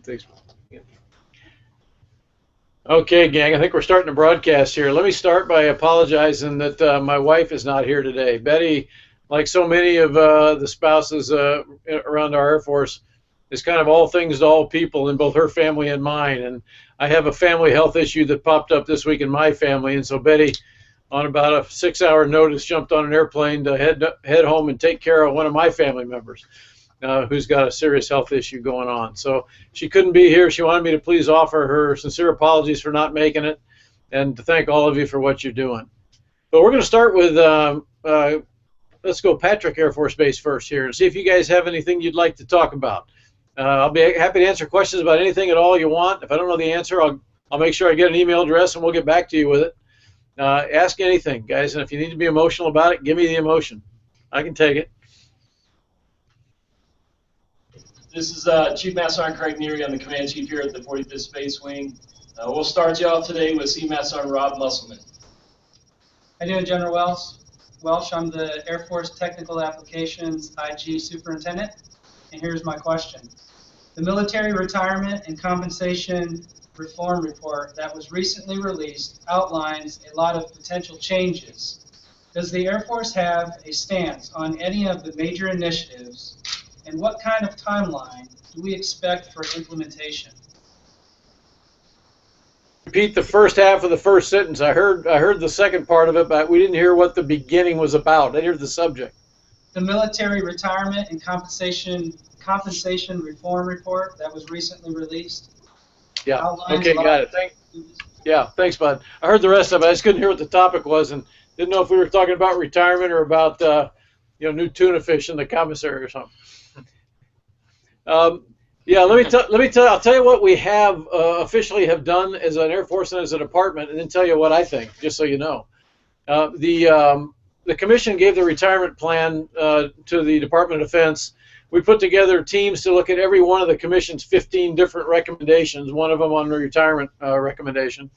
Thanks. Okay, gang, I think we're starting to broadcast here. Let me start by apologizing that my wife is not here today. Betty, like so many of the spouses around our Air Force, is kind of all things to all people in both her family and mine. And I have a family health issue that popped up this week in my family, and so Betty, on about a 6-hour notice, jumped on an airplane to head home and take care of one of my family members who's got a serious health issue going on. So she couldn't be here. She wanted me to please offer her sincere apologies for not making it and to thank all of you for what you're doing. But we're going to start with, let's go Patrick Air Force Base first here and see if you guys have anything you'd like to talk about. I'll be happy to answer questions about anything at all you want. If I don't know the answer, I'll make sure I get an email address and we'll get back to you with it. Ask anything, guys, and if you need to be emotional about it, give me the emotion. I can take it. This is Chief Master Sergeant Craig Neary. I'm the Command Chief here at the 45th Space Wing. We'll start you off today with Sea Master Sergeant Rob Musselman. How you doing, General Welsh? I'm the Air Force Technical Applications IG Superintendent, and here's my question. The Military Retirement and Compensation Reform Report that was recently released outlines a lot of potential changes. Does the Air Force have a stance on any of the major initiatives, and what kind of timeline do we expect for implementation? Repeat the first half of the first sentence. I heard the second part of it, but we didn't hear what the beginning was about. I heard the subject. The Military Retirement and Compensation Reform Report that was recently released. Yeah. Okay, got it. Thanks, bud. I heard the rest of it. I just couldn't hear what the topic was and didn't know if we were talking about retirement or about new tuna fish in the commissary or something. Yeah, let me tell you. I'll tell you what we have officially have done as an Air Force and as a department, and then tell you what I think, just so you know. The Commission gave the retirement plan to the Department of Defense. We put together teams to look at every one of the Commission's 15 different recommendations, one of them on the retirement recommendation.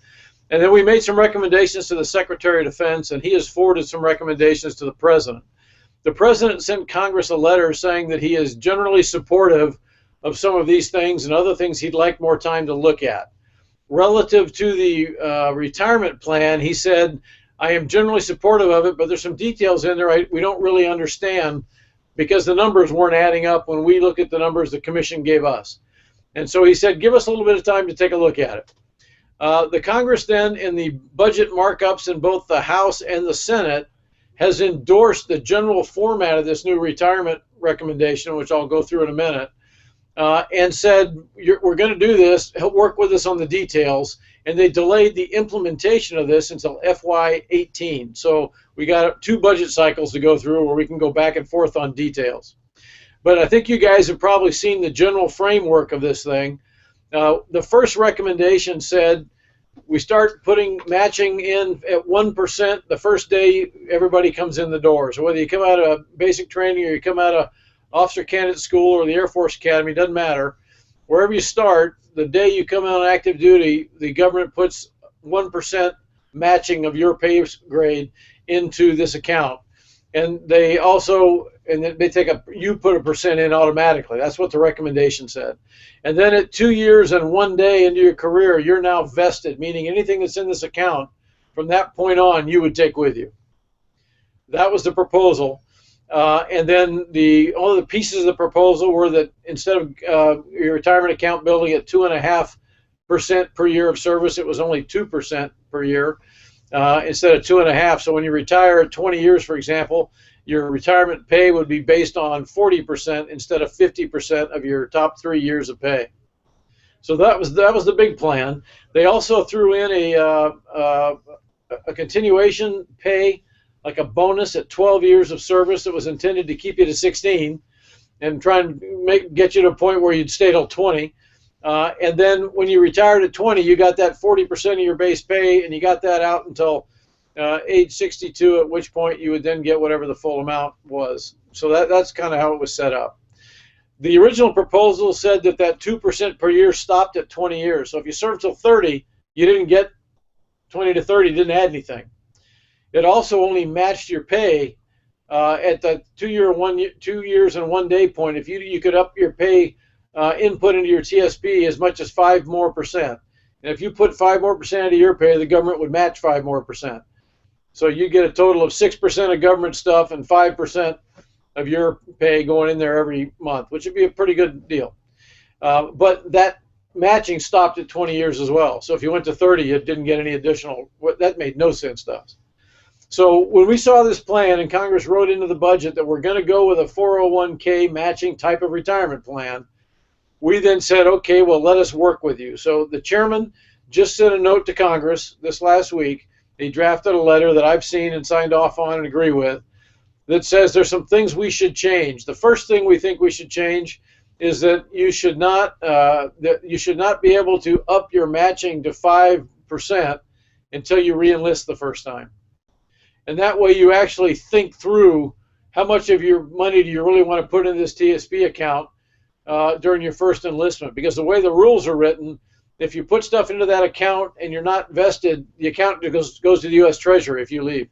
And then we made some recommendations to the Secretary of Defense, and he has forwarded some recommendations to the President. The President sent Congress a letter saying that he is generally supportive of some of these things and other things he'd like more time to look at. Relative to the retirement plan, he said, I am generally supportive of it, but there's some details in there we don't really understand because the numbers weren't adding up when we look at the numbers the Commission gave us. And so he said, give us a little bit of time to take a look at it. The Congress then, in the budget markups in both the House and the Senate, has endorsed the general format of this new retirement recommendation, which I'll go through in a minute, and said, we're going to do this, work with us on the details, and they delayed the implementation of this until FY18. So we got 2 budget cycles to go through where we can go back and forth on details. But I think you guys have probably seen the general framework of this thing. The first recommendation said, we start putting matching in at 1% the first day everybody comes in the door. So whether you come out of basic training or you come out of officer candidate school or the Air Force Academy, doesn't matter. Wherever you start, the day you come out on active duty, the government puts 1% matching of your pay grade into this account. And they also, you put a percent in automatically. That's what the recommendation said. And then at 2 years and 1 day into your career, you're now vested, meaning anything that's in this account from that point on, you would take with you. That was the proposal. And then all of the pieces of the proposal were that instead of your retirement account building at 2.5% per year of service, it was only 2% per year instead of 2.5%. So when you retire at 20 years, for example, your retirement pay would be based on 40% instead of 50% of your top 3 years of pay. So that was the big plan. They also threw in a continuation pay, like a bonus at 12 years of service that was intended to keep you to 16 and try and get you to a point where you'd stay till 20. And then when you retired at 20, you got that 40% of your base pay, and you got that out until age 62, at which point you would then get whatever the full amount was. So that's kind of how it was set up. The original proposal said that 2% per year stopped at 20 years. So if you served till 30, you didn't get 20 to 30, didn't add anything. It also only matched your pay at the 2 years and 1 day point. If you could up your pay input into your TSP as much as 5% more. And if you put 5% more of your pay, the government would match 5% more. So you get a total of 6% of government stuff and 5% of your pay going in there every month, which would be a pretty good deal. But that matching stopped at 20 years as well. So if you went to 30, it didn't get any additional. That made no sense to us. So when we saw this plan and Congress wrote into the budget that we're going to go with a 401k matching type of retirement plan, we then said, okay, well, let us work with you. So the chairman just sent a note to Congress this last week. He drafted a letter that I've seen and signed off on and agree with that says there's some things we should change. The first thing we think we should change is that you should not be able to up your matching to 5% until you re-enlist the first time. And that way you actually think through how much of your money do you really want to put in this TSP account during your first enlistment. Because the way the rules are written, if you put stuff into that account and you're not vested, the account goes to the U.S. Treasury if you leave.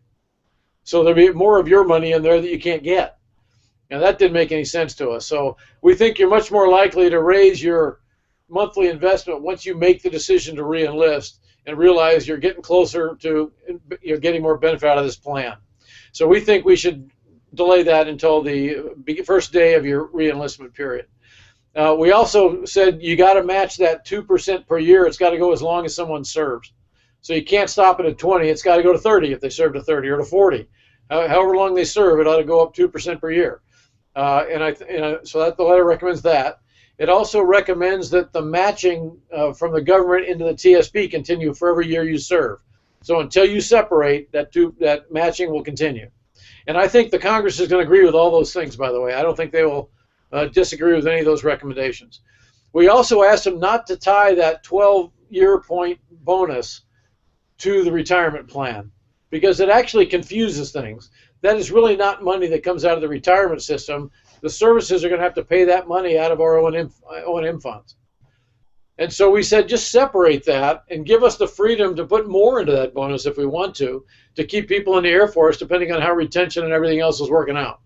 So there'll be more of your money in there that you can't get. And that didn't make any sense to us. So we think you're much more likely to raise your monthly investment once you make the decision to re-enlist and realize you're getting closer to getting more benefit out of this plan. So we think we should delay that until the first day of your re-enlistment period. We also said you got to match that 2% per year. It's got to go as long as someone serves. So you can't stop it at 20. It's got to go to 30 if they serve to 30 or to 40. However long they serve, it ought to go up 2% per year. So that the letter recommends that. It also recommends that the matching from the government into the TSP continue for every year you serve. So until you separate, that matching will continue. And I think the Congress is going to agree with all those things, by the way. I don't think they will disagree with any of those recommendations. We also asked them not to tie that 12-year point bonus to the retirement plan because it actually confuses things. That is really not money that comes out of the retirement system. The services are going to have to pay that money out of our O&M funds. And so we said just separate that and give us the freedom to put more into that bonus if we want to keep people in the Air Force depending on how retention and everything else is working out.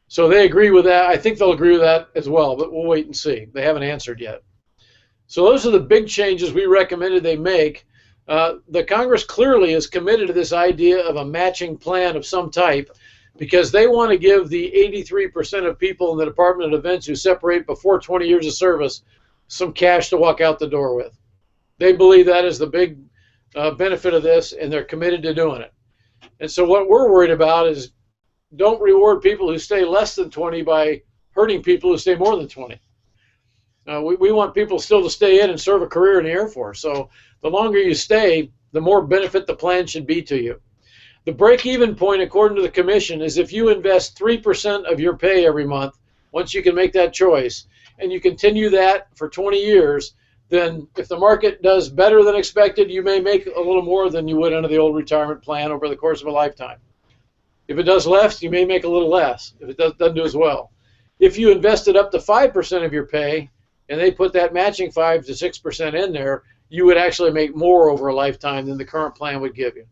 So they agree with that. I think they'll agree with that as well, but we'll wait and see. They haven't answered yet. So those are the big changes we recommended they make. The Congress clearly is committed to this idea of a matching plan of some type because they want to give the 83% of people in the Department of Defense who separate before 20 years of service some cash to walk out the door with. They believe that is the big benefit of this, and they're committed to doing it. And so what we're worried about is don't reward people who stay less than 20 by hurting people who stay more than 20. We want people still to stay in and serve a career in the Air Force. So the longer you stay, the more benefit the plan should be to you. The break-even point, according to the Commission, is if you invest 3% of your pay every month, once you can make that choice, and you continue that for 20 years, then if the market does better than expected, you may make a little more than you would under the old retirement plan over the course of a lifetime. If it does less, you may make a little less if it doesn't do as well. If you invested up to 5% of your pay, and they put that matching 5 to 6% in there, you would actually make more over a lifetime than the current plan would give you.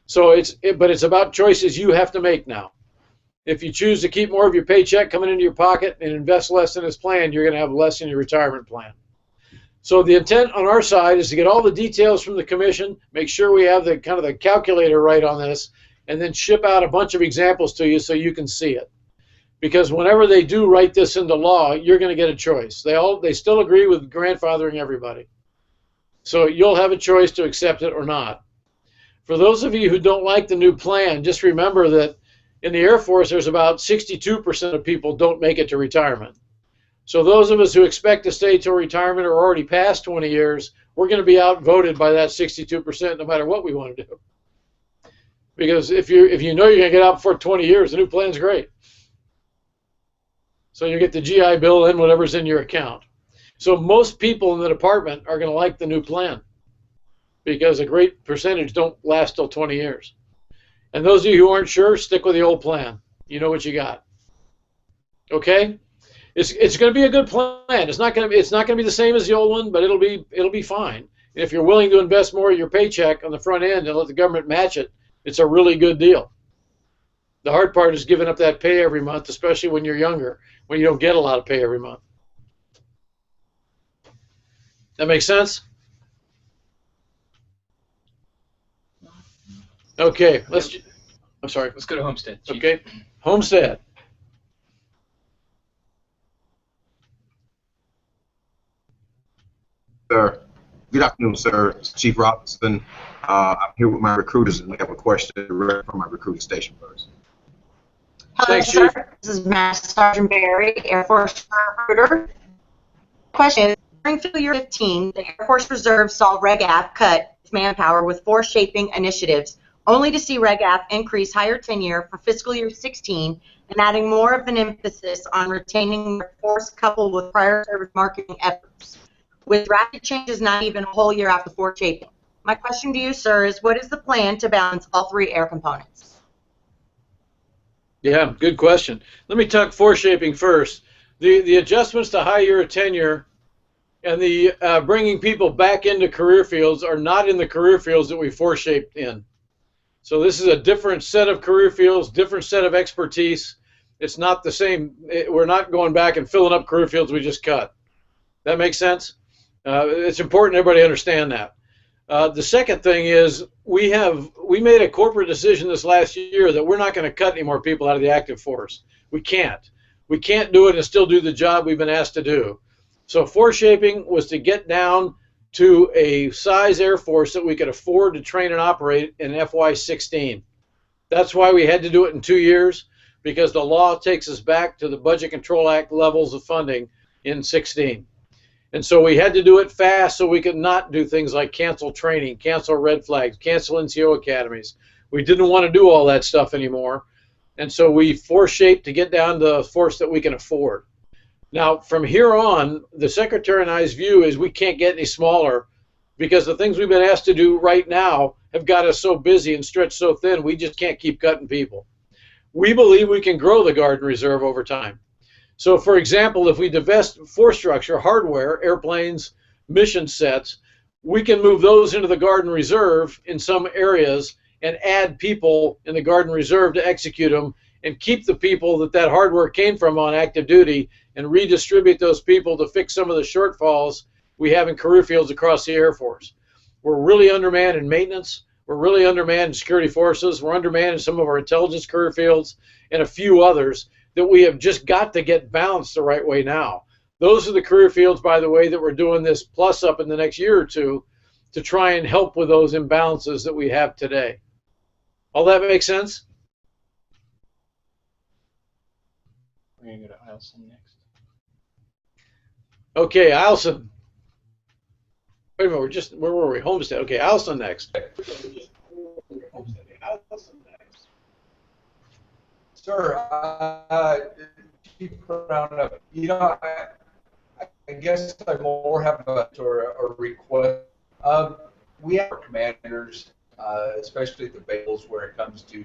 So but it's about choices you have to make now. If you choose to keep more of your paycheck coming into your pocket and invest less in this plan, you're going to have less in your retirement plan. So the intent on our side is to get all the details from the Commission, make sure we have the kind of the calculator right on this, and then ship out a bunch of examples to you so you can see it. Because whenever they do write this into law, you're going to get a choice. They still agree with grandfathering everybody. So you'll have a choice to accept it or not. For those of you who don't like the new plan, just remember that in the Air Force, there's about 62% of people don't make it to retirement. So those of us who expect to stay till retirement or already past 20 years, we're going to be outvoted by that 62% no matter what we want to do. Because if you know you're going to get out before 20 years, the new plan's great. So you get the GI Bill and whatever's in your account. So most people in the department are going to like the new plan because a great percentage don't last till 20 years. And those of you who aren't sure, stick with the old plan. You know what you got. Okay? It's going to be a good plan. It's not going to be the same as the old one, but it'll be fine. And if you're willing to invest more of your paycheck on the front end and let the government match it, it's a really good deal. The hard part is giving up that pay every month, especially when you're younger, when you don't get a lot of pay every month. That makes sense? Okay, I'm sorry. Let's go to Homestead. Chief. Okay, Homestead. Sir, good afternoon, sir. It's Chief Robinson. I'm here with my recruiters, and we have a question direct from my recruiting station first. Hello, Thanks, sir. Chief. This is Master Sergeant Barry, Air Force recruiter. Question: during fiscal year 15, the Air Force Reserve saw REGAF cut its manpower with force shaping initiatives, only to see REGAF increase higher tenure for fiscal year 16 and adding more of an emphasis on retaining their force coupled with prior service marketing efforts, with rapid changes not even a whole year after force shaping. My question to you, sir, is what is the plan to balance all three air components? Yeah, good question. Let me talk force shaping first. The adjustments to high year tenure and the bringing people back into career fields are not in the career fields that we force shaped in. So this is a different set of career fields, different set of expertise. It's not the same. We're not going back and filling up career fields we just cut. That makes sense? It's important everybody understand that. The second thing is we made a corporate decision this last year that we're not going to cut any more people out of the active force. We can't. We can't do it and still do the job we've been asked to do. So force shaping was to get down to a size Air Force that we could afford to train and operate in FY16. That's why we had to do it in 2 years, because the law takes us back to the Budget Control Act levels of funding in 16. And so we had to do it fast so we could not do things like cancel training, cancel red flags, cancel NCO academies. We didn't want to do all that stuff anymore. And so we force shaped to get down to the force that we can afford. Now, from here on, the Secretary and I's view is we can't get any smaller because the things we've been asked to do right now have got us so busy and stretched so thin, we just can't keep cutting people. We believe we can grow the Guard and Reserve over time. So, for example, if we divest force structure, hardware, airplanes, mission sets, we can move those into the Guard and Reserve in some areas and add people in the Guard and Reserve to execute them and keep the people that hardware came from on active duty and redistribute those people to fix some of the shortfalls we have in career fields across the Air Force. We're really undermanned in maintenance. We're really undermanned in security forces. We're undermanned in some of our intelligence career fields and a few others that we have just got to get balanced the right way now. Those are the career fields, by the way, that we're doing this plus up in the next year or two to try and help with those imbalances that we have today. All that makes sense? We're going to go to Ilson next. Okay, Ilson. Wait a minute, where were we? Homestead. Okay, Ilson next. Sir, Chief Roundup, I guess I more have a request. We have our commanders, especially at the battles where it comes to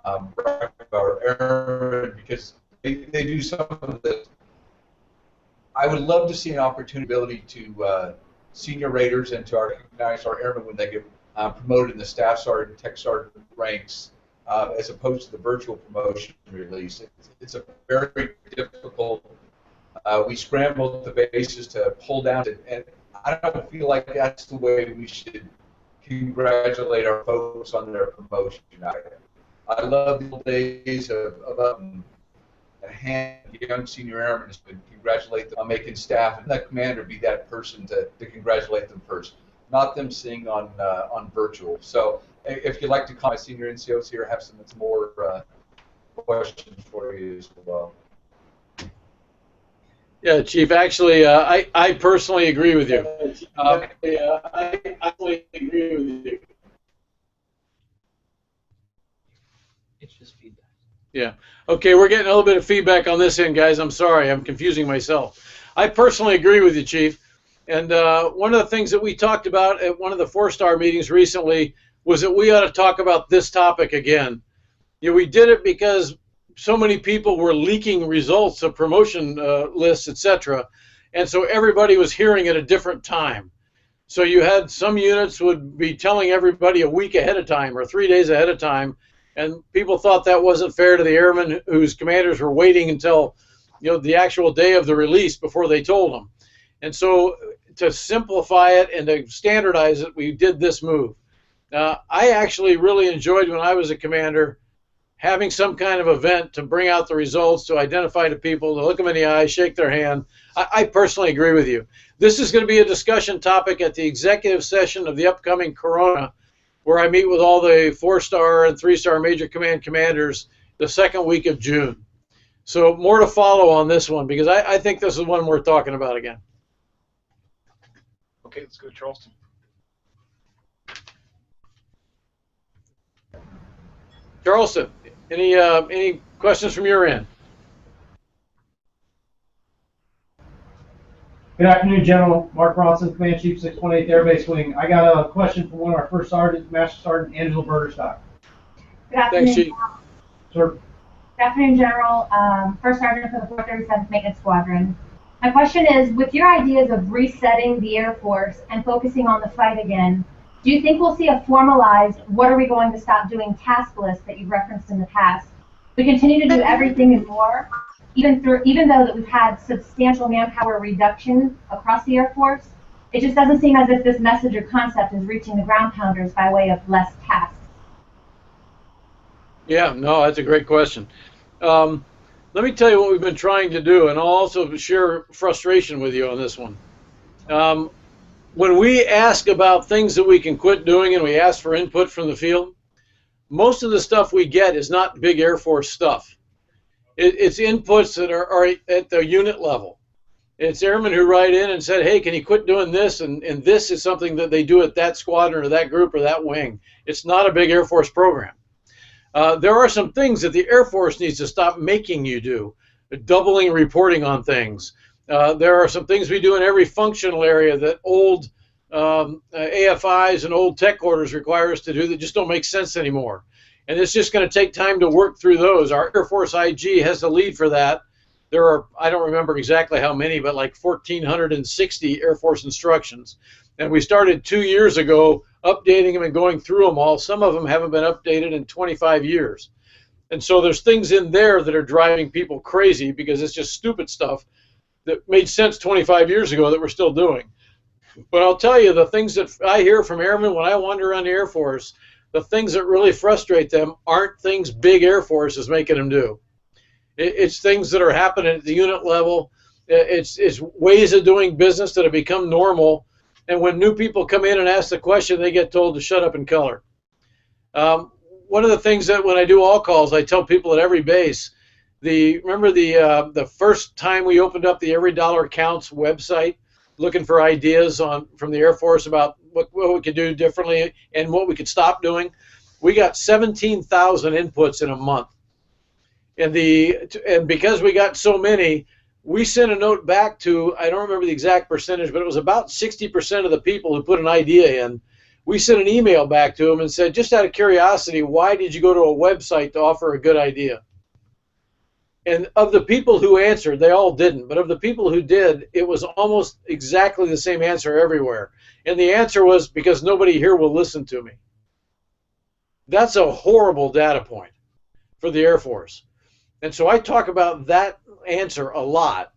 our airmen, because they do some of this. I would love to see an opportunity to senior raters and to recognize our airmen when they get promoted in the staff sergeant, tech sergeant ranks, as opposed to the virtual promotion release. It's a very difficult. We scramble at the bases to pull down, and I don't feel like that's the way we should congratulate our folks on their promotion. I love the old days of a hand young senior airmen to congratulate them on making staff, and that commander be that person to congratulate them first, not them seeing on virtual. So if you'd like to call my senior NCOs here, have some more questions for you as well. Yeah, Chief, actually, I personally agree with you. I absolutely agree with you. It's just feedback. Yeah. Okay, we're getting a little bit of feedback on this end, guys. I'm sorry, I'm confusing myself. I personally agree with you, Chief. And one of the things that we talked about at one of the 4-star meetings recently was that we ought to talk about this topic again. You know, we did it because so many people were leaking results of promotion lists, etc. And so everybody was hearing at a different time. So you had some units would be telling everybody a week ahead of time or 3 days ahead of time, and people thought that wasn't fair to the airmen whose commanders were waiting until, you know, the actual day of the release before they told them. And so to simplify it and to standardize it, we did this move. I actually really enjoyed, when I was a commander, having some kind of event to bring out the results, to identify the people, to look them in the eye, shake their hand. I personally agree with you. This is going to be a discussion topic at the executive session of the upcoming Corona, where I meet with all the 4-star and 3-star major command commanders the second week of June. So more to follow on this one, because I think this is one worth talking about again. Okay, let's go to Charleston. Charleston, any questions from your end? Good afternoon, General. Mark Bronson, Command Chief, 618th Air Base Wing. I got a question from one of our first sergeants, Master Sergeant Angela Burderstock. Good afternoon. Thanks, Chief. Sir. Good afternoon, General. First Sergeant for the 437th Maintenance Squadron. My question is, with your ideas of resetting the Air Force and focusing on the fight again, do you think we'll see a formalized, what are we going to stop doing task list that you've referenced in the past? We continue to do everything and more, even though that we've had substantial manpower reduction across the Air Force. It just doesn't seem as if this message or concept is reaching the ground pounders by way of less tasks. Yeah, no, that's a great question. Let me tell you what we've been trying to do, and I'll also share frustration with you on this one. When we ask about things that we can quit doing and we ask for input from the field, most of the stuff we get is not big Air Force stuff. It's inputs that are at the unit level. It's airmen who write in and said, hey, can you quit doing this? And this is something that they do at that squadron or that group or that wing. It's not a big Air Force program. There are some things that the Air Force needs to stop making you do, doubling reporting on things. There are some things we do in every functional area that old AFIs and old tech orders require us to do that just don't make sense anymore. And it's just going to take time to work through those. Our Air Force IG has the lead for that. There are, I don't remember exactly how many, but like 1,460 Air Force instructions. And we started 2 years ago updating them and going through them all. Some of them haven't been updated in 25 years. And so there's things in there that are driving people crazy because it's just stupid stuff that made sense 25 years ago that we're still doing. But I'll tell you, the things that I hear from airmen when I wander around the Air Force, the things that really frustrate them aren't things big Air Force is making them do. It's things that are happening at the unit level. It's ways of doing business that have become normal. And when new people come in and ask the question, they get told to shut up and color. One of the things that when I do all calls, I tell people at every base, remember the first time we opened up the Every Dollar Counts website, looking for ideas from the Air Force about what we could do differently and what we could stop doing. We got 17,000 inputs in a month. And because we got so many, we sent a note back to, I don't remember the exact percentage, but it was about 60% of the people who put an idea in. We sent an email back to them and said, just out of curiosity, why did you go to a website to offer a good idea? And of the people who answered, they all didn't, but of the people who did, it was almost exactly the same answer everywhere. And the answer was, because nobody here will listen to me. That's a horrible data point for the Air Force. And so I talk about that answer a lot.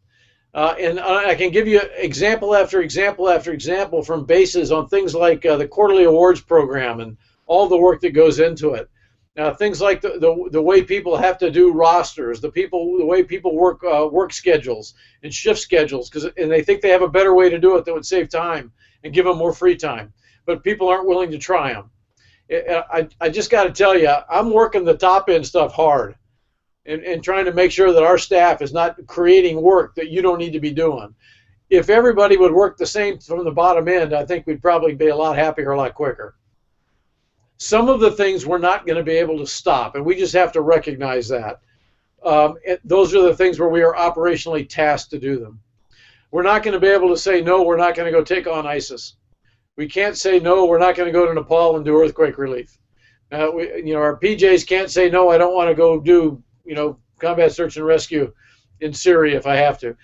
And I can give you example after example after example from bases on things like the quarterly awards program and all the work that goes into it. Things like the way people have to do rosters, the way people work schedules and shift schedules, and they think they have a better way to do it that would save time and give them more free time, but people aren't willing to try them. I just got to tell you, I'm working the top end stuff hard, and trying to make sure that our staff is not creating work that you don't need to be doing. If everybody would work the same from the bottom end, I think we'd probably be a lot happier, a lot quicker. Some of the things we're not going to be able to stop, and we just have to recognize that. Those are the things where we are operationally tasked to do them. We're not going to be able to say, no, we're not going to go take on ISIS. We can't say, no, we're not going to go to Nepal and do earthquake relief. Our PJs can't say, no, I don't want to go do combat search and rescue in Syria if I have to.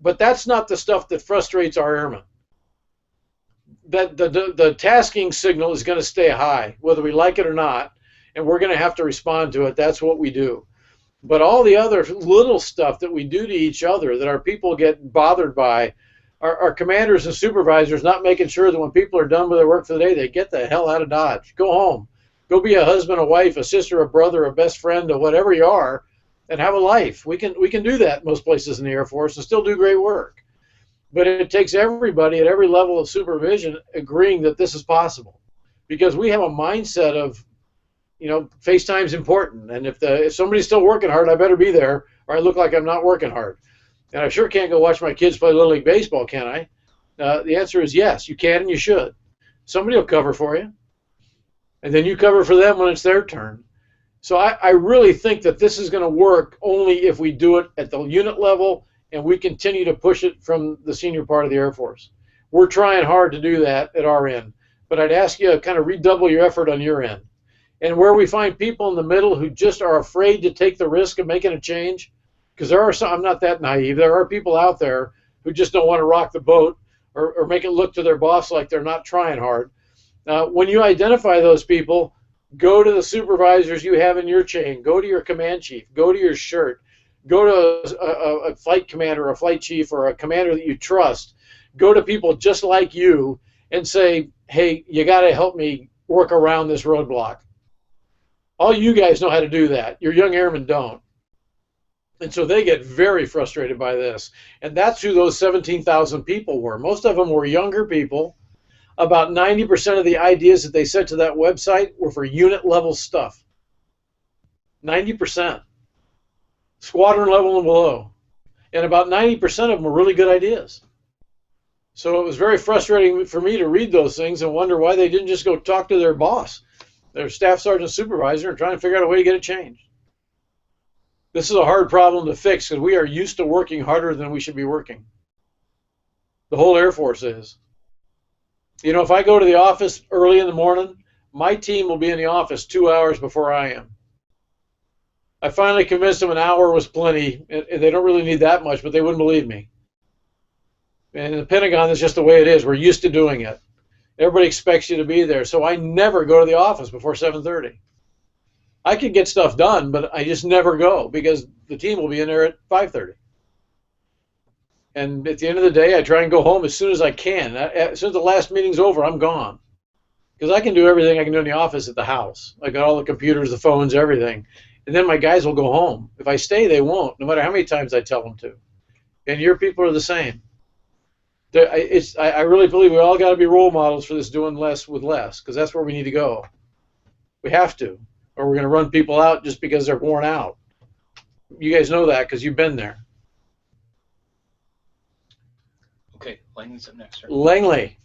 But that's not the stuff that frustrates our airmen. That the tasking signal is going to stay high, whether we like it or not, and we're going to have to respond to it. That's what we do. But all the other little stuff that we do to each other that our people get bothered by, our commanders and supervisors not making sure that when people are done with their work for the day, they get the hell out of Dodge. Go home. Go be a husband, a wife, a sister, a brother, a best friend, or whatever you are, and have a life. We can do that most places in the Air Force and still do great work. But it takes everybody at every level of supervision agreeing that this is possible, because we have a mindset of, FaceTime's important, and if somebody's still working hard, I better be there, or I look like I'm not working hard. And I sure can't go watch my kids play Little League Baseball, can I? The answer is yes, you can and you should. Somebody will cover for you. And then you cover for them when it's their turn. So I really think that this is going to work only if we do it at the unit level and we continue to push it from the senior part of the Air Force. We're trying hard to do that at our end. But I'd ask you to kind of redouble your effort on your end. And where we find people in the middle who just are afraid to take the risk of making a change, because there are some, I'm not that naive, there are people out there who just don't want to rock the boat or make it look to their boss like they're not trying hard. When you identify those people, go to the supervisors you have in your chain, go to your command chief, go to your shirt, go to a flight commander, a flight chief, or a commander that you trust. Go to people just like you and say, hey, you got to help me work around this roadblock. All you guys know how to do that. Your young airmen don't. And so they get very frustrated by this. And that's who those 17,000 people were. Most of them were younger people. About 90% of the ideas that they sent to that website were for unit level stuff. 90%. Squadron level and below. And about 90% of them were really good ideas. So it was very frustrating for me to read those things and wonder why they didn't just go talk to their boss, their staff sergeant supervisor, and try and figure out a way to get it changed. This is a hard problem to fix because we are used to working harder than we should be working. The whole Air Force is. If I go to the office early in the morning, my team will be in the office 2 hours before I am. I finally convinced them an hour was plenty. They don't really need that much, but they wouldn't believe me. And in the Pentagon, that's just the way it is. We're used to doing it. Everybody expects you to be there. So I never go to the office before 7:30. I can get stuff done, but I just never go because the team will be in there at 5:30. And at the end of the day, I try and go home as soon as I can. As soon as the last meeting's over, I'm gone. Because I can do everything I can do in the office at the house. I got all the computers, the phones, everything. And then my guys will go home. If I stay, they won't, no matter how many times I tell them to. And your people are the same. I really believe we all got to be role models for this doing less with less, because that's where we need to go. We have to, or we're going to run people out just because they're worn out. You guys know that because you've been there. Okay, Langley's up next, sir. Langley.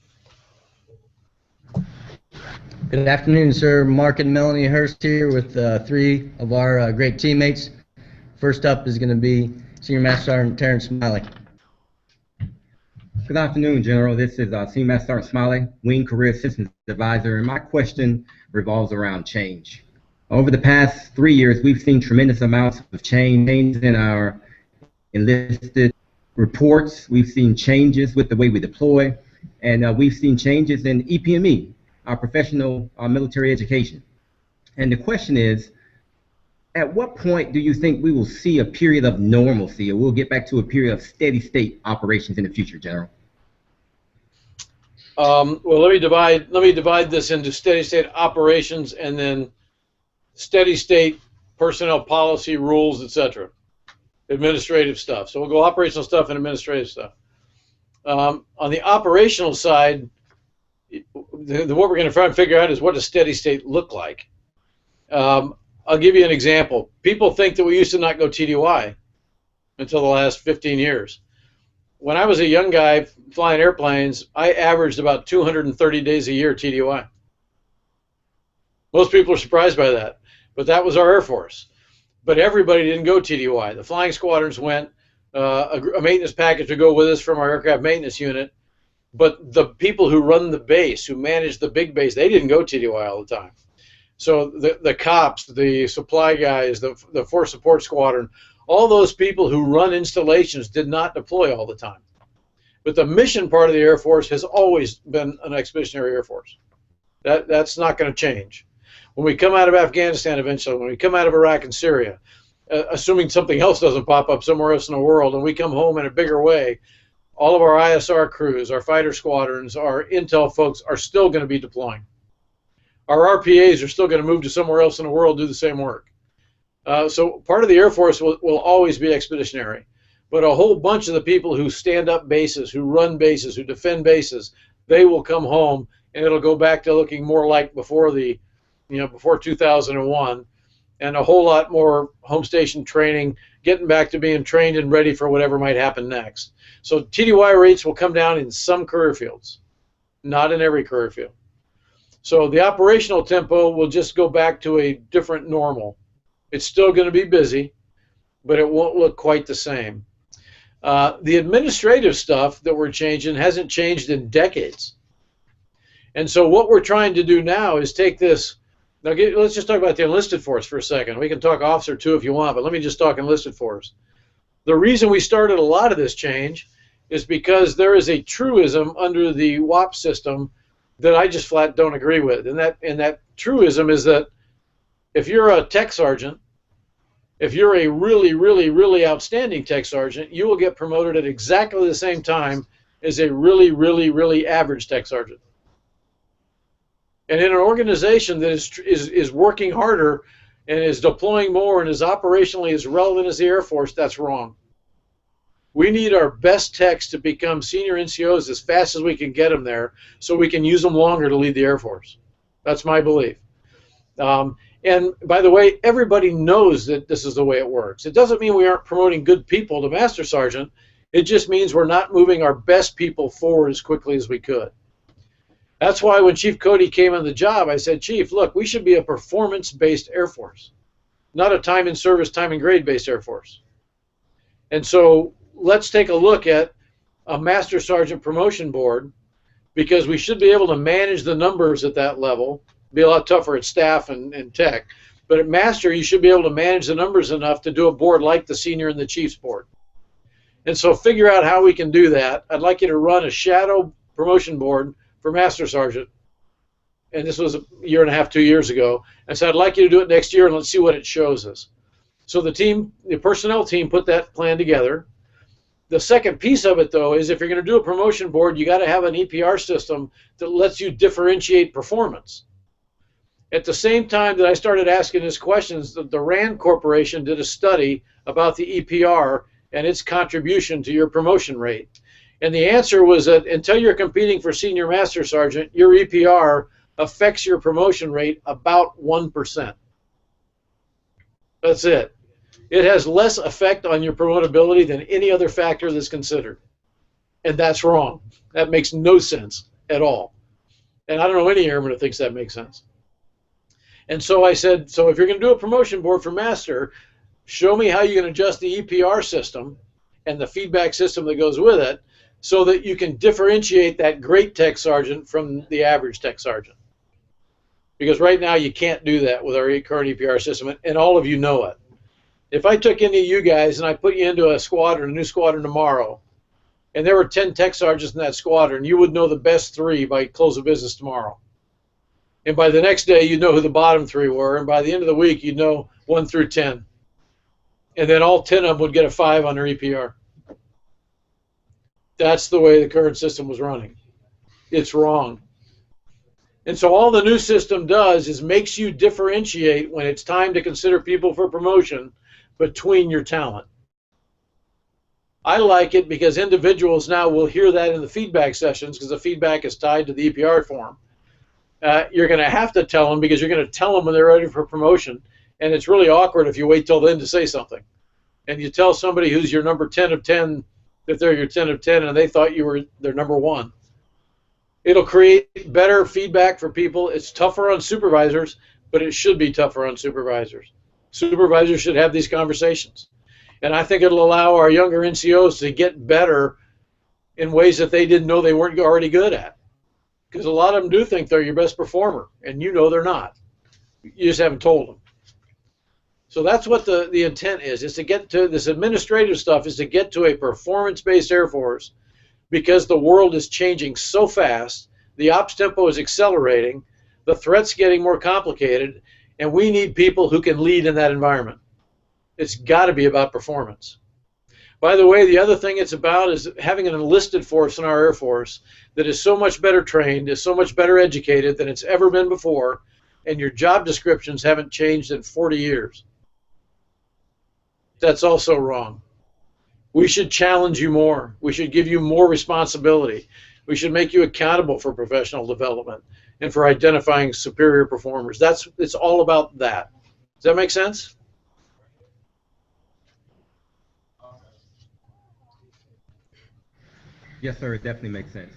Good afternoon, sir. Mark and Melanie Hurst here with three of our great teammates. First up is going to be Senior Master Sergeant Terrence Smiley. Good afternoon, General. This is Senior Master Sergeant Smiley, Wing Career Assistance Advisor, and my question revolves around change. Over the past 3 years, we've seen tremendous amounts of change in our enlisted reports. We've seen changes with the way we deploy, and we've seen changes in EPME, our professional military education. And the question is, at what point do you think we will see a period of normalcy, or we'll get back to a period of steady state operations in the future, General? Well, let me divide this into steady state operations and then steady state personnel policy, rules, etc. Administrative stuff. So we'll go operational stuff and administrative stuff. On the operational side, what we're going to try and figure out is what does steady state look like. I'll give you an example. People think that we used to not go TDY until the last 15 years. When I was a young guy flying airplanes, I averaged about 230 days a year TDY. Most people are surprised by that, but that was our Air Force. But everybody didn't go TDY. The flying squadrons went, a maintenance package would go with us from our aircraft maintenance unit, but the people who run the base, who manage the big base, they didn't go TDY all the time. So the cops, the supply guys, the force support squadron, all those people who run installations did not deploy all the time. But the mission part of the Air Force has always been an expeditionary Air Force. That's not going to change. When we come out of Afghanistan eventually, when we come out of Iraq and Syria, assuming something else doesn't pop up somewhere else in the world, and we come home in a bigger way, all of our ISR crews, our fighter squadrons, our intel folks are still going to be deploying. Our RPAs are still going to move to somewhere else in the world, do the same work. So part of the Air Force will always be expeditionary. But a whole bunch of the people who stand up bases, who run bases, who defend bases, they will come home, and it'll go back to looking more like before before 2001, and a whole lot more home station training, getting back to being trained and ready for whatever might happen next. So TDY rates will come down in some career fields, not in every career field. So the operational tempo will just go back to a different normal. It's still going to be busy, but it won't look quite the same. The administrative stuff that we're changing hasn't changed in decades. And so what we're trying to do now is take this. Now, let's just talk about the enlisted force for a second. We can talk officer too if you want, but let me just talk enlisted force. The reason we started a lot of this change is because there is a truism under the WAP system that I just flat don't agree with. And that truism is that if you're a tech sergeant, if you're a really, really, really outstanding tech sergeant, you will get promoted at exactly the same time as a really, really, really average tech sergeant. And in an organization that is working harder and is deploying more and is operationally as relevant as the Air Force, that's wrong. We need our best techs to become senior NCOs as fast as we can get them there so we can use them longer to lead the Air Force. That's my belief. And by the way, everybody knows that this is the way it works. It doesn't mean we aren't promoting good people to Master Sergeant. It just means we're not moving our best people forward as quickly as we could. That's why when Chief Cody came on the job, I said, Chief, look, we should be a performance-based Air Force, not a time in service, time and grade-based Air Force. And so let's take a look at a Master Sergeant promotion board, because we should be able to manage the numbers at that level. Be a lot tougher at staff and tech. But at Master, you should be able to manage the numbers enough to do a board like the Senior and the Chiefs board. And so figure out how we can do that. I'd like you to run a shadow promotion board for Master Sergeant. And this was a year and a half, 2 years ago. And so I'd like you to do it next year, and let's see what it shows us. So the personnel team put that plan together. The second piece of it, though, is if you're going to do a promotion board, you got to have an EPR system that lets you differentiate performance. At the same time that I started asking these questions, the RAND Corporation did a study about the EPR and its contribution to your promotion rate. And the answer was that until you're competing for Senior Master Sergeant, your EPR affects your promotion rate about 1%. That's it. It has less effect on your promotability than any other factor that's considered. And that's wrong. That makes no sense at all. And I don't know any airman who thinks that makes sense. And so I said, so if you're going to do a promotion board for Master, show me how you can adjust the EPR system and the feedback system that goes with it so that you can differentiate that great tech sergeant from the average tech sergeant. Because right now you can't do that with our current EPR system, and all of you know it. If I took any of you guys and I put you into a squadron, a new squadron tomorrow, and there were 10 tech sergeants in that squadron, you would know the best 3 by close of business tomorrow. And by the next day, you'd know who the bottom 3 were, and by the end of the week, you'd know 1 through 10. And then all 10 of them would get a 5 on their EPR. That's the way the current system was running. It's wrong. And so all the new system does is makes you differentiate when it's time to consider people for promotion between your talent. I like it because individuals now will hear that in the feedback sessions because the feedback is tied to the EPR form. You're going to have to tell them because you're going to tell them when they're ready for promotion, and it's really awkward if you wait till then to say something. And you tell somebody who's your number 10 of 10 that they're your 10 of 10 and they thought you were their number 1. It'll create better feedback for people. It's tougher on supervisors, but it should be tougher on supervisors. Supervisors should have these conversations. And I think it'll allow our younger NCOs to get better in ways that they didn't know they weren't already good at. Because a lot of them do think they're your best performer, and you know they're not. You just haven't told them. So that's what the intent is to get to this administrative stuff, is to get to a performance-based Air Force, because the world is changing so fast, the ops tempo is accelerating, the threat's getting more complicated, and we need people who can lead in that environment. It's got to be about performance. By the way, the other thing it's about is having an enlisted force in our Air Force that is so much better trained, is so much better educated than it's ever been before, and your job descriptions haven't changed in 40 years. That's also wrong. We should challenge you more. We should give you more responsibility. We should make you accountable for professional development and for identifying superior performers. It's all about that. Does that make sense? Yes, sir. It definitely makes sense.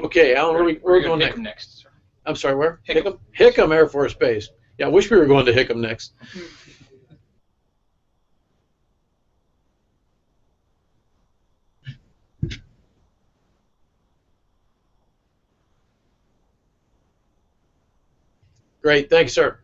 Okay, Alan, where are we going Hickam next? next, sir. I'm sorry, where? Hickam. Hickam Air Force Base. Yeah, I wish we were going to Hickam next. Great, thanks, sir.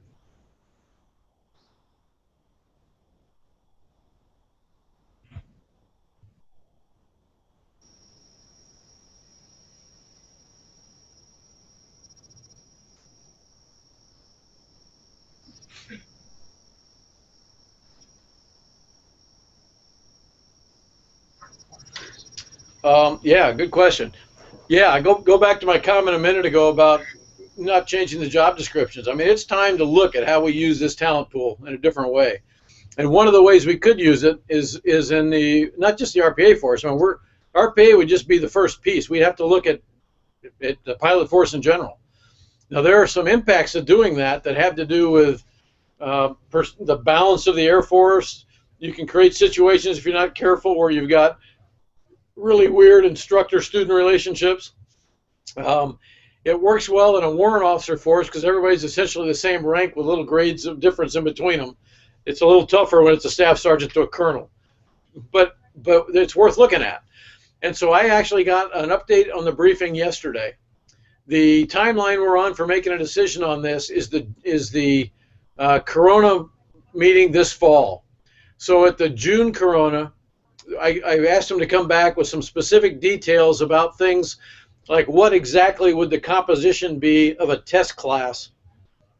Yeah, good question. Yeah, go back to my comment a minute ago about not changing the job descriptions. I mean, it's time to look at how we use this talent pool in a different way. And one of the ways we could use it is in the, not just the RPA force. I mean, RPA would just be the first piece. We'd have to look at the pilot force in general. Now, there are some impacts of doing that have to do with the balance of the Air Force. You can create situations, if you're not careful, where you've got really weird instructor-student relationships. It works well in a warrant officer force because everybody's essentially the same rank with little grades of difference in between them. It's a little tougher when it's a staff sergeant to a colonel, but it's worth looking at. And so I actually got an update on the briefing yesterday. The timeline we're on for making a decision on this is the Corona meeting this fall. So at the June Corona, I asked them to come back with some specific details about things like what exactly would the composition be of a test class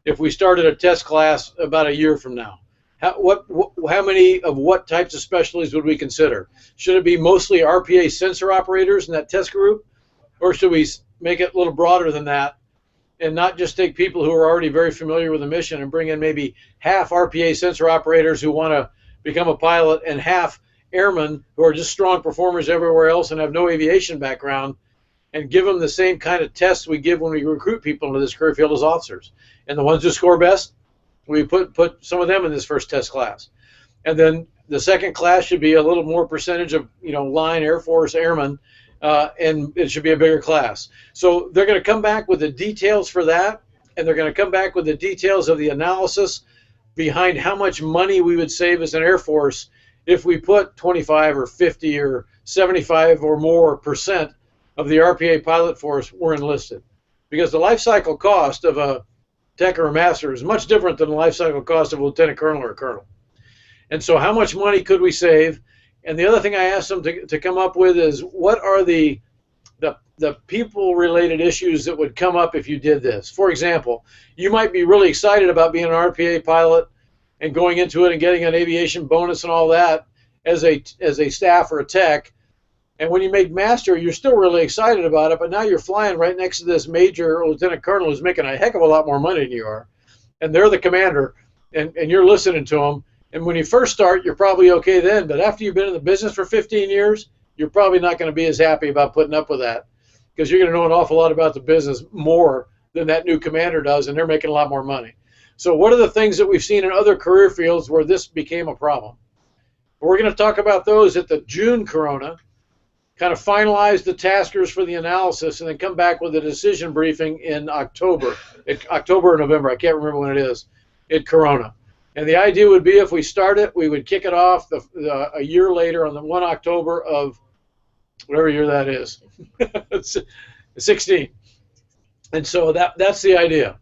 if we started a test class about a year from now. How many of what types of specialties would we consider? Should it be mostly RPA sensor operators in that test group, or should we make it a little broader than that and not just take people who are already very familiar with the mission and bring in maybe half RPA sensor operators who want to become a pilot and half airmen who are just strong performers everywhere else and have no aviation background, and give them the same kind of tests we give when we recruit people into this career field as officers. And the ones who score best, we put some of them in this first test class. And then the second class should be a little more percentage of line Air Force airmen, and it should be a bigger class. So they're going to come back with the details for that, and they're going to come back with the details of the analysis behind how much money we would save as an Air Force if we put 25 or 50 or 75 or more % of the RPA pilot force were enlisted. Because the life cycle cost of a tech or a master is much different than the life cycle cost of a lieutenant colonel or a colonel. And so how much money could we save? And the other thing I asked them to come up with is what are the people-related issues that would come up if you did this. For example, you might be really excited about being an RPA pilot and going into it and getting an aviation bonus and all that as a staff or a tech. And when you make master, you're still really excited about it, but now you're flying right next to this major lieutenant colonel who's making a heck of a lot more money than you are. And they're the commander, and you're listening to them. And when you first start, you're probably okay then, but after you've been in the business for 15 years, you're probably not going to be as happy about putting up with that, because you're going to know an awful lot about the business more than that new commander does, and they're making a lot more money. So what are the things that we've seen in other career fields where this became a problem? We're going to talk about those at the June Corona, kind of finalize the taskers for the analysis, and then come back with a decision briefing in October or November, I can't remember when it is, at Corona. And the idea would be if we start it, we would kick it off a year later on the 1 October of whatever year that is, 16. And so that's the idea.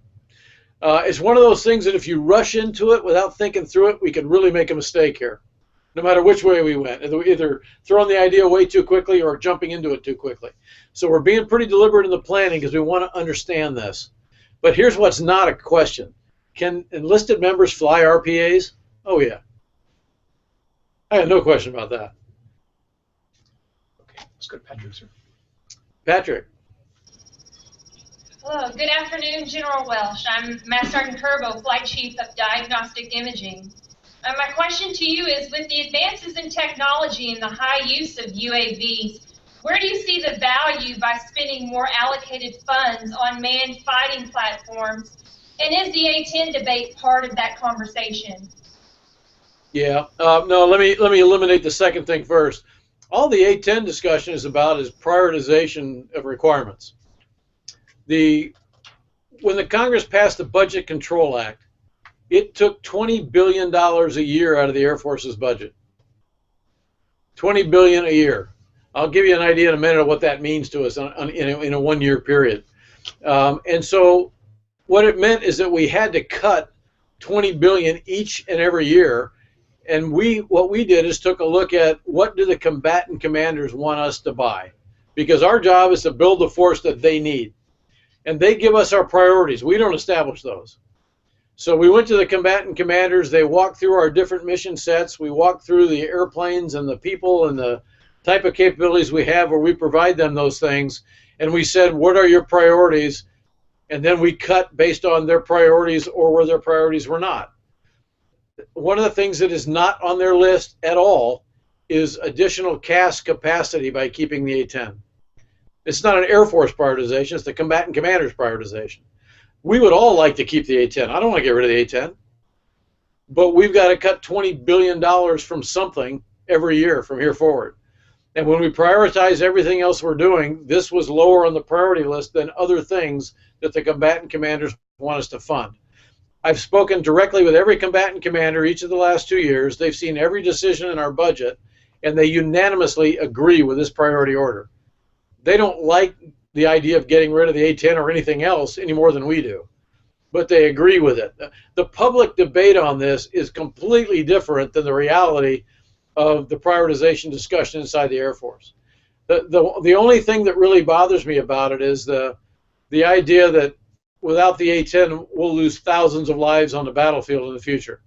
It's one of those things that if you rush into it without thinking through it, we can really make a mistake here, no matter which way we went, either throwing the idea way too quickly or jumping into it too quickly. So we're being pretty deliberate in the planning because we want to understand this. But here's what's not a question. Can enlisted members fly RPAs? Oh, yeah. I have no question about that. Okay, let's go to Patrick, sir. Patrick. Hello, good afternoon, General Welsh. I'm Master Sergeant Curbo, Flight Chief of Diagnostic Imaging. My question to you is, with the advances in technology and the high use of UAVs, where do you see the value by spending more allocated funds on manned fighting platforms? And is the A-10 debate part of that conversation? Yeah. No, let me eliminate the second thing first. All the A-10 discussion is about is prioritization of requirements. When the Congress passed the Budget Control Act, it took $20 billion a year out of the Air Force's budget. $20 billion a year. I'll give you an idea in a minute of what that means to us in a one-year period. And so what it meant is that we had to cut $20 billion each and every year. And what we did is took a look at what do the combatant commanders want us to buy, because our job is to build the force that they need, and they give us our priorities. We don't establish those. So we went to the combatant commanders. They walked through our different mission sets. We walked through the airplanes and the people and the type of capabilities we have where we provide them those things, and we said, what are your priorities? And then we cut based on their priorities or where their priorities were not. One of the things that is not on their list at all is additional CAS capacity by keeping the A-10. It's not an Air Force prioritization, it's the combatant commander's prioritization. We would all like to keep the A-10. I don't want to get rid of the A-10. But we've got to cut $20 billion from something every year from here forward. And when we prioritize everything else we're doing, this was lower on the priority list than other things that the combatant commanders want us to fund. I've spoken directly with every combatant commander each of the last 2 years. They've seen every decision in our budget, and they unanimously agree with this priority order. They don't like the idea of getting rid of the A-10 or anything else any more than we do, but they agree with it. The public debate on this is completely different than the reality of the prioritization discussion inside the Air Force. The only thing that really bothers me about it is the idea that without the A-10, we'll lose thousands of lives on the battlefield in the future.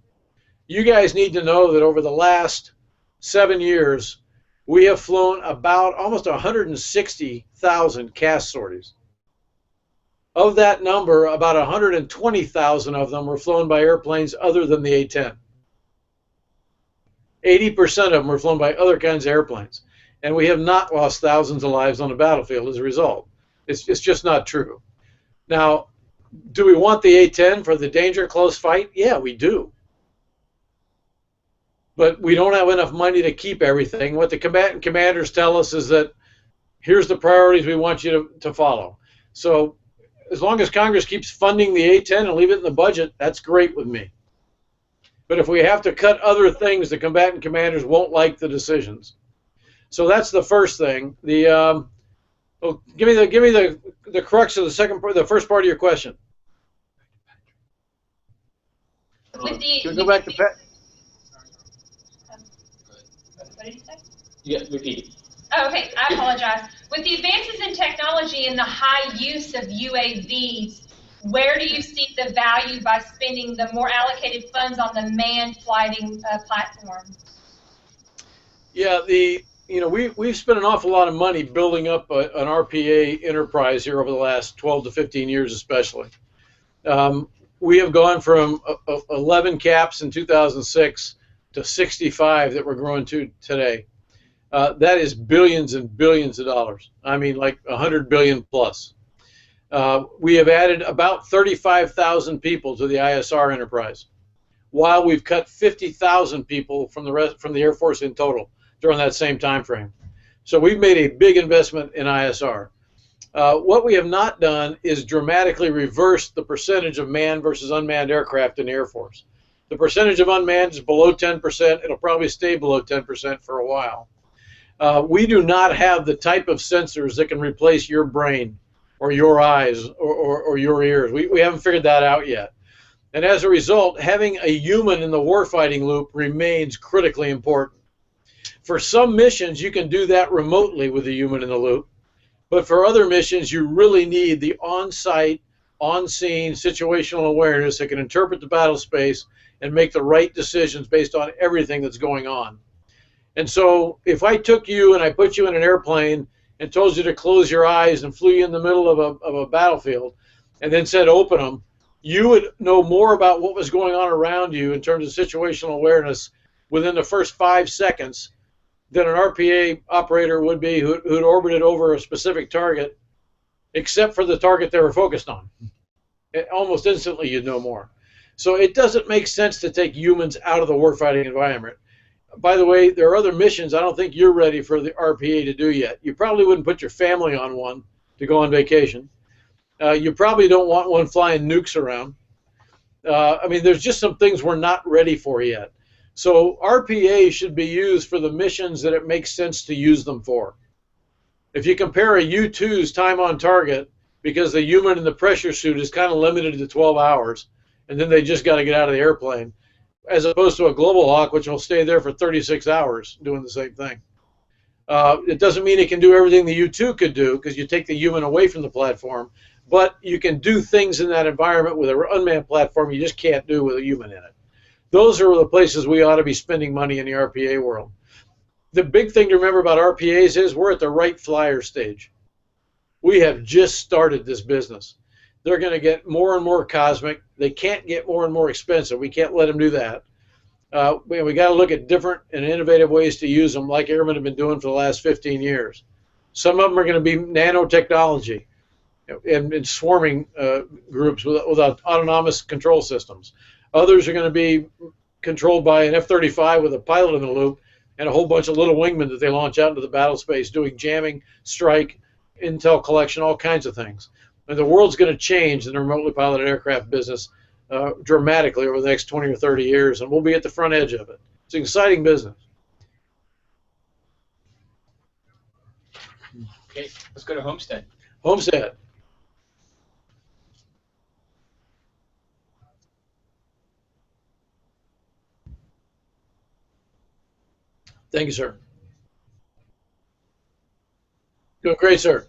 You guys need to know that over the last 7 years, we have flown about almost 160,000 CAS sorties. Of that number, about 120,000 of them were flown by airplanes other than the A-10. 80% of them were flown by other kinds of airplanes. And we have not lost thousands of lives on the battlefield as a result. It's just not true. Now, do we want the A-10 for the danger close fight? Yeah, we do. But we don't have enough money to keep everything. What the combatant commanders tell us is that here's the priorities we want you to follow. So as long as Congress keeps funding the A-10 and leave it in the budget, that's great with me. But if we have to cut other things, the combatant commanders won't like the decisions. So that's the first thing. Give me the crux of the first part of your question. Can we go back to Pat? What did you say? Yeah, repeat it. Oh, okay, I apologize. With the advances in technology and the high use of UAVs, where do you see the value by spending the more allocated funds on the manned flighting platform? Yeah, we've spent an awful lot of money building up an RPA enterprise here over the last 12 to 15 years especially. We have gone from 11 caps in 2006 to 65 that we're growing to today. That is billions and billions of dollars. I mean, like 100 billion plus. We have added about 35,000 people to the ISR enterprise, while we've cut 50,000 people from the Air Force in total during that same time frame. So we've made a big investment in ISR. What we have not done is dramatically reverse the percentage of manned versus unmanned aircraft in the Air Force. The percentage of unmanned is below 10%. It'll probably stay below 10% for a while. We do not have the type of sensors that can replace your brain or your eyes or your ears. We haven't figured that out yet. And as a result, having a human in the warfighting loop remains critically important. For some missions, you can do that remotely with a human in the loop. But for other missions, you really need the on-site, on-scene situational awareness that can interpret the battle space and make the right decisions based on everything that's going on. And so if I took you and I put you in an airplane and told you to close your eyes and flew you in the middle of a battlefield and then said open them, you would know more about what was going on around you in terms of situational awareness within the first 5 seconds than an RPA operator would be who'd orbited over a specific target, except for the target they were focused on. Almost instantly you'd know more. So it doesn't make sense to take humans out of the warfighting environment. By the way, there are other missions I don't think you're ready for the RPA to do yet. You probably wouldn't put your family on one to go on vacation. You probably don't want one flying nukes around. I mean, there's just some things we're not ready for yet. So RPA should be used for the missions that it makes sense to use them for. If you compare a U-2's time on target, because the human in the pressure suit is kind of limited to 12 hours, and then they just got to get out of the airplane, as opposed to a Global Hawk, which will stay there for 36 hours doing the same thing. It doesn't mean it can do everything the U-2 could do, because you take the human away from the platform, but you can do things in that environment with an unmanned platform you just can't do with a human in it. Those are the places we ought to be spending money in the RPA world. The big thing to remember about RPAs is we're at the right flyer stage. We have just started this business. They're going to get more and more cosmic. They can't get more and more expensive. We can't let them do that. We got to look at different and innovative ways to use them, like Airmen have been doing for the last 15 years. Some of them are going to be nanotechnology and swarming groups with autonomous control systems. Others are going to be controlled by an F-35 with a pilot in the loop and a whole bunch of little wingmen that they launch out into the battle space doing jamming, strike, intel collection, all kinds of things. And the world's going to change in the remotely piloted aircraft business dramatically over the next 20 or 30 years, and we'll be at the front edge of it. It's an exciting business. Okay, let's go to Homestead. Homestead. Thank you, sir. Doing great, sir.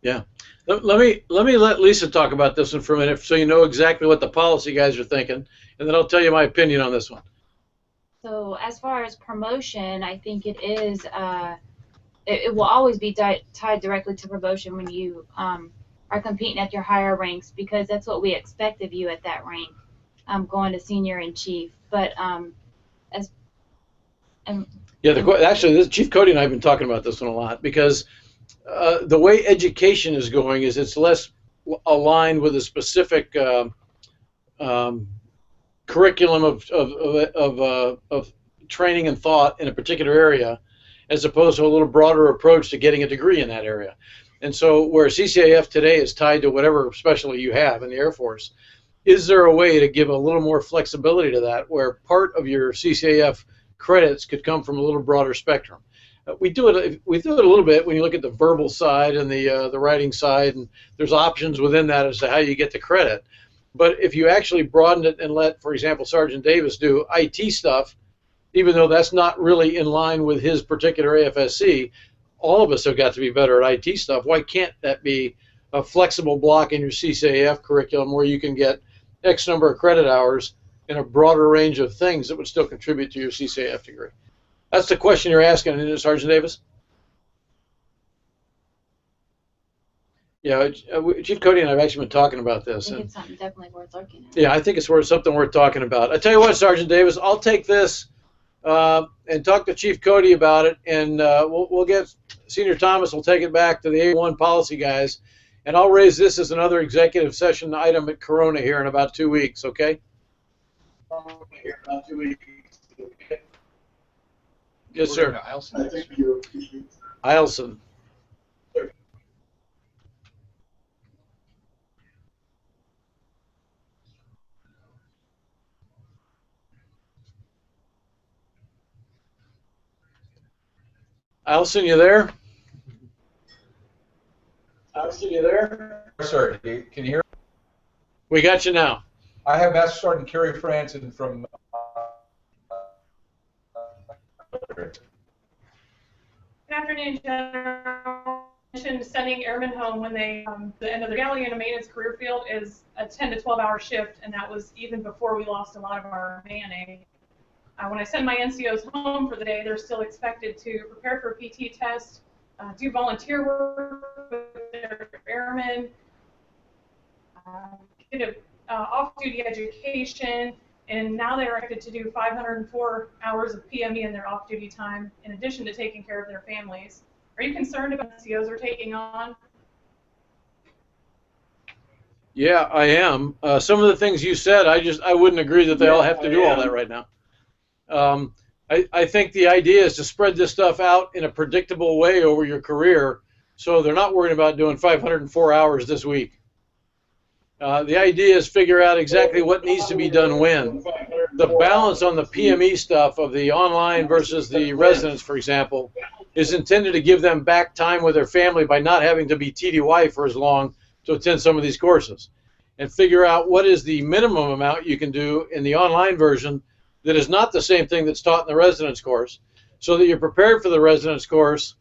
Yeah. Let me let Lisa talk about this one for a minute so you know exactly what the policy guys are thinking, and then I'll tell you my opinion on this one. So as far as promotion, I think it is, it will always be tied directly to promotion when you are competing at your higher ranks, because that's what we expect of you at that rank, going to senior and chief. But actually, Chief Cody and I have been talking about this one a lot, because the way education is going is it's less aligned with a specific curriculum of training and thought in a particular area, as opposed to a little broader approach to getting a degree in that area. And so where CCAF today is tied to whatever specialty you have in the Air Force, is there a way to give a little more flexibility to that, where part of your CCAF credits could come from a little broader spectrum? We do it a little bit when you look at the verbal side and the writing side, and there's options within that as to how you get the credit. But if you actually broaden it and let, for example, Sergeant Davis do IT stuff, even though that's not really in line with his particular AFSC, all of us have got to be better at IT stuff. Why can't that be a flexible block in your CCAF curriculum where you can get X number of credit hours in a broader range of things that would still contribute to your CCAF degree? That's the question you're asking, isn't it, Sergeant Davis? Yeah, Chief Cody and I have actually been talking about this. I think it's something definitely worth looking at. Yeah, I think it's something worth talking about. I tell you what, Sergeant Davis, I'll take this and talk to Chief Cody about it, and we'll get Senior Thomas will take it back to the A1 policy guys, And I'll raise this as another executive session item at Corona here in about 2 weeks, okay? Here in about 2 weeks. Okay. Yes, sir. Eilson. Eilson, you there? Eilson, you there? Sir, can you hear? We got you now. I have Master Sergeant Kerry Franson from. Good afternoon, General. Sending airmen home when they, the end of the reality in a maintenance career field is a 10 to 12-hour shift, and that was even before we lost a lot of our manning. When I send my NCOs home for the day, they're still expected to prepare for a PT test, do volunteer work with their airmen, get an off-duty education, and now they're expected to do 504 hours of PME in their off-duty time, in addition to taking care of their families. Are you concerned about the NCOs are taking on? Yeah, I am. Some of the things you said, I wouldn't agree that they all have to do all that right now. I think the idea is to spread this stuff out in a predictable way over your career, so they're not worrying about doing 504 hours this week. The idea is figure out exactly what needs to be done when. The balance on the PME stuff of the online versus the residence, for example, is intended to give them back time with their family by not having to be TDY for as long to attend some of these courses, and figure out what is the minimum amount you can do in the online version that is not the same thing that's taught in the residence course, so that you're prepared for the residence course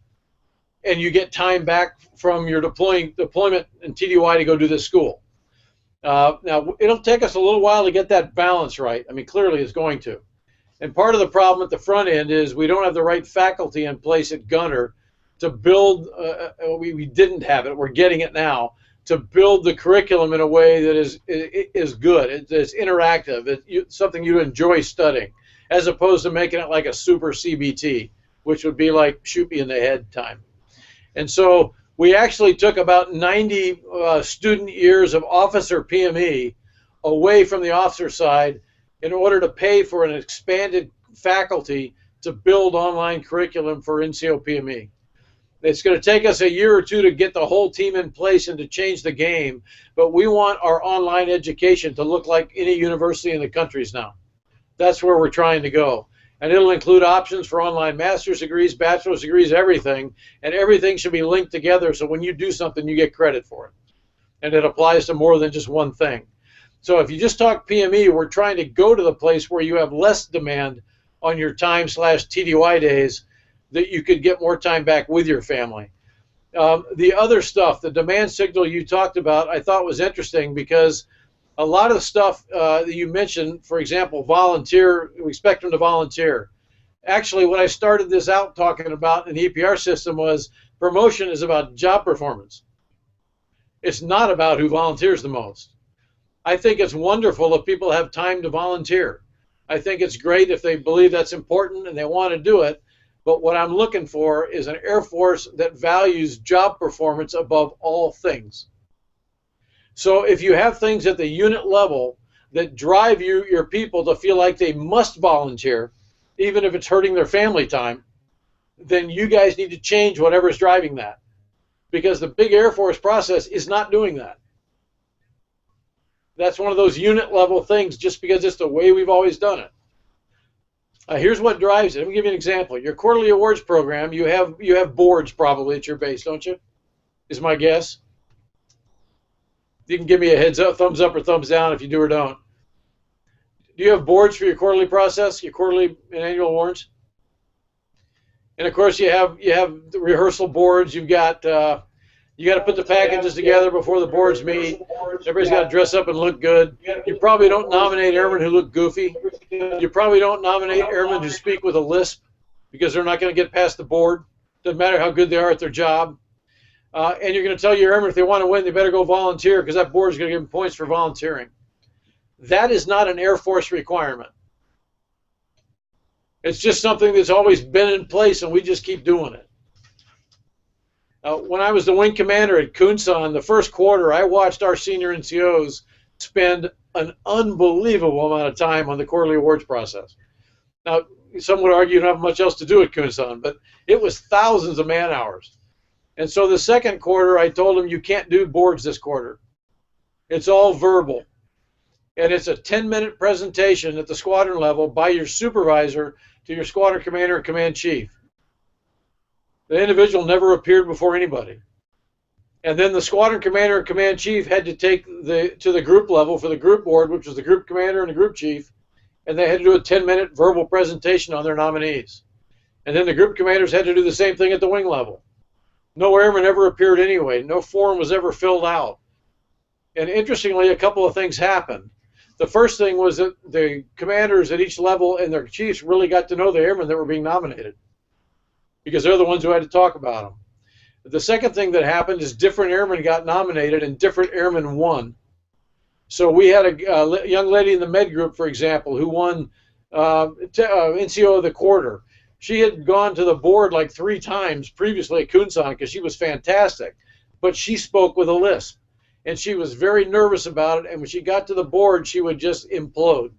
and you get time back from your deployment and TDY to go do this school. Now, it'll take us a little while to get that balance right. I mean, clearly it's going to. And part of the problem at the front end is we don't have the right faculty in place at Gunner to build, we didn't have it, we're getting it now, to build the curriculum in a way that is good, it's interactive, it's something you enjoy studying, as opposed to making it like a super CBT, which would be like shoot me in the head time. And so we actually took about 90 student years of officer PME away from the officer side in order to pay for an expanded faculty to build online curriculum for NCO PME. It's going to take us a year or two to get the whole team in place and to change the game, but we want our online education to look like any university in the countries now. That's where we're trying to go. And it'll include options for online master's degrees, bachelor's degrees, everything, and everything should be linked together so when you do something, you get credit for it. And it applies to more than just one thing. So if you just talk PME, we're trying to go to the place where you have less demand on your time/TDY days, that you could get more time back with your family. The other stuff, the demand signal you talked about, I thought was interesting because a lot of the stuff that you mentioned, for example, volunteer, we expect them to volunteer. Actually, what I started this out talking about in the EPR system was promotion is about job performance. It's not about who volunteers the most. I think it's wonderful if people have time to volunteer. I think it's great if they believe that's important and they want to do it. But what I'm looking for is an Air Force that values job performance above all things. So if you have things at the unit level that drive your people to feel like they must volunteer, even if it's hurting their family time, then you guys need to change whatever's driving that. Because the big Air Force process is not doing that. That's one of those unit level things just because it's the way we've always done it. Here's what drives it. Let me give you an example. Your quarterly awards program, you have boards probably at your base, don't you? Is my guess. You can give me a heads up, thumbs up or thumbs down if you do or don't. Do you have boards for your quarterly process, your quarterly and annual awards? And of course you have the rehearsal boards. You've got you got to put the packages together before the boards meet. Everybody's got to dress up and look good. You probably don't nominate airmen who look goofy. You probably don't nominate airmen who speak with a lisp because they're not going to get past the board. Doesn't matter how good they are at their job. And you're going to tell your airmen if they want to win, they better go volunteer because that board is going to give them points for volunteering. That is not an Air Force requirement. It's just something that's always been in place and we just keep doing it. When I was the wing commander at Kunsan, the first quarter, I watched our senior NCOs spend an unbelievable amount of time on the quarterly awards process. Now, some would argue you don't have much else to do at Kunsan, but it was thousands of man hours. And so the second quarter, I told them, you can't do boards this quarter. It's all verbal. And it's a 10-minute presentation at the squadron level by your supervisor to your squadron commander and command chief. The individual never appeared before anybody. And then the squadron commander and command chief had to take to the group level for the group board, which was the group commander and the group chief, and they had to do a 10-minute verbal presentation on their nominees. And then the group commanders had to do the same thing at the wing level. No airman ever appeared anyway. No form was ever filled out. And interestingly, a couple of things happened. The first thing was that the commanders at each level and their chiefs really got to know the airmen that were being nominated, because they're the ones who had to talk about them. The second thing that happened is different airmen got nominated and different airmen won. So we had a young lady in the med group, for example, who won NCO of the quarter. She had gone to the board like 3 times previously at Kunsan because she was fantastic, but she spoke with a lisp, and she was very nervous about it, and when she got to the board, she would just implode,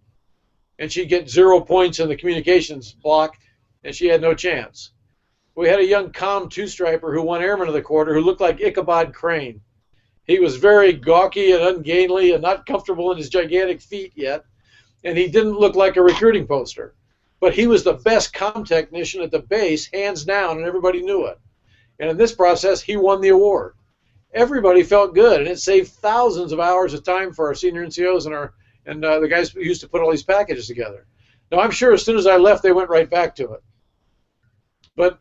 and she'd get 0 points in the communications block, and she had no chance. We had a young comm 2-striper who won Airman of the Quarter who looked like Ichabod Crane. He was very gawky and ungainly and not comfortable in his gigantic feet yet, and he didn't look like a recruiting poster. But he was the best comm technician at the base, hands down, and everybody knew it. And in this process, he won the award. Everybody felt good, and it saved thousands of hours of time for our senior NCOs and the guys who used to put all these packages together. Now, I'm sure as soon as I left, they went right back to it. But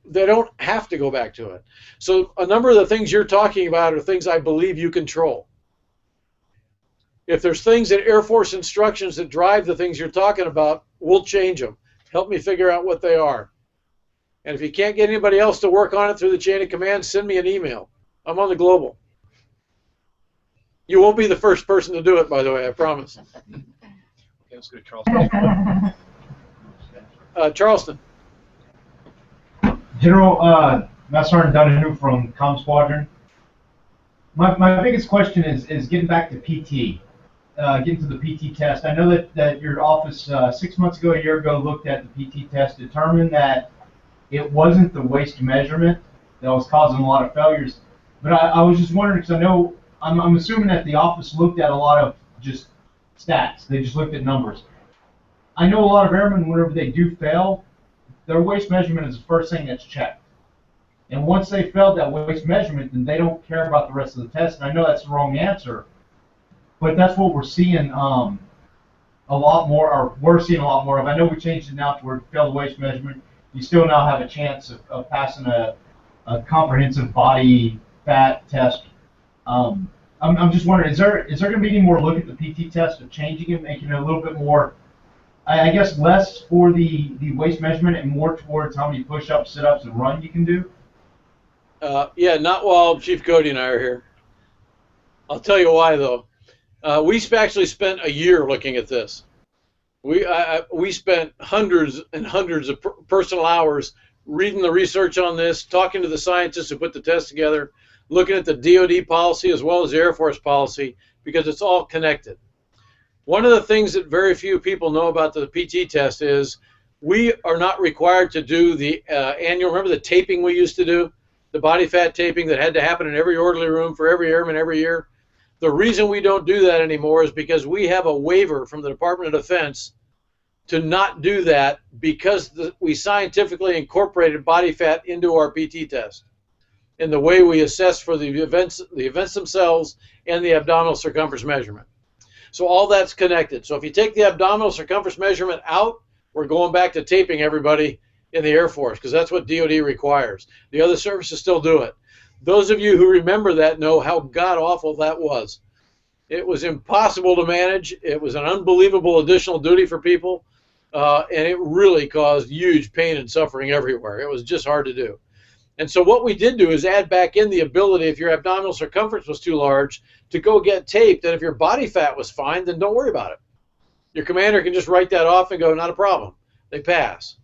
they don't have to go back to it. So a number of the things you're talking about are things I believe you control. If there's things in Air Force instructions that drive the things you're talking about, we'll change them. Help me figure out what they are. And if you can't get anybody else to work on it through the chain of command, send me an email. I'm on the global. You won't be the first person to do it, by the way, I promise. Okay, let's go to Charleston. Charleston. General, Master Sergeant Donahue from Comm Squadron. My biggest question is getting back to PT, getting to the PT test. I know that your office 6 months ago, a year ago, looked at the PT test, determined that it wasn't the waist measurement that was causing a lot of failures. But I was just wondering, because I know, I'm assuming that the office looked at a lot of just stats. They just looked at numbers. I know a lot of airmen, whenever they do fail, their waist measurement is the first thing that's checked. And once they failed that waist measurement, then they don't care about the rest of the test. And I know that's the wrong answer, but that's what we're seeing a lot more, or we're seeing a lot more of. I know we changed it now to where fail the waist measurement, you still now have a chance of passing a comprehensive body fat test. I'm just wondering, is there going to be any more look at the PT test of changing it, making it a little bit more, I guess, less for the waist measurement and more towards how many push-ups, sit-ups, and run you can do? Yeah, not while Chief Cody and I are here. I'll tell you why, though. We actually spent a year looking at this. We spent hundreds and hundreds of personal hours reading the research on this, talking to the scientists who put the test together, looking at the DoD policy as well as the Air Force policy, because it's all connected. One of the things that very few people know about the PT test is we are not required to do the annual, remember the taping we used to do? The body fat taping that had to happen in every orderly room for every airman every year. The reason we don't do that anymore is because we have a waiver from the Department of Defense to not do that because we scientifically incorporated body fat into our PT test in the way we assess for the events themselves and the abdominal circumference measurement. So all that's connected. So if you take the abdominal circumference measurement out, we're going back to taping everybody in the Air Force because that's what DoD requires. The other services still do it. Those of you who remember that know how god-awful that was. It was impossible to manage. It was an unbelievable additional duty for people, and it really caused huge pain and suffering everywhere. It was just hard to do. And so what we did do is add back in the ability, if your abdominal circumference was too large, to go get taped, and if your body fat was fine, then don't worry about it. Your commander can just write that off and go, not a problem. They pass.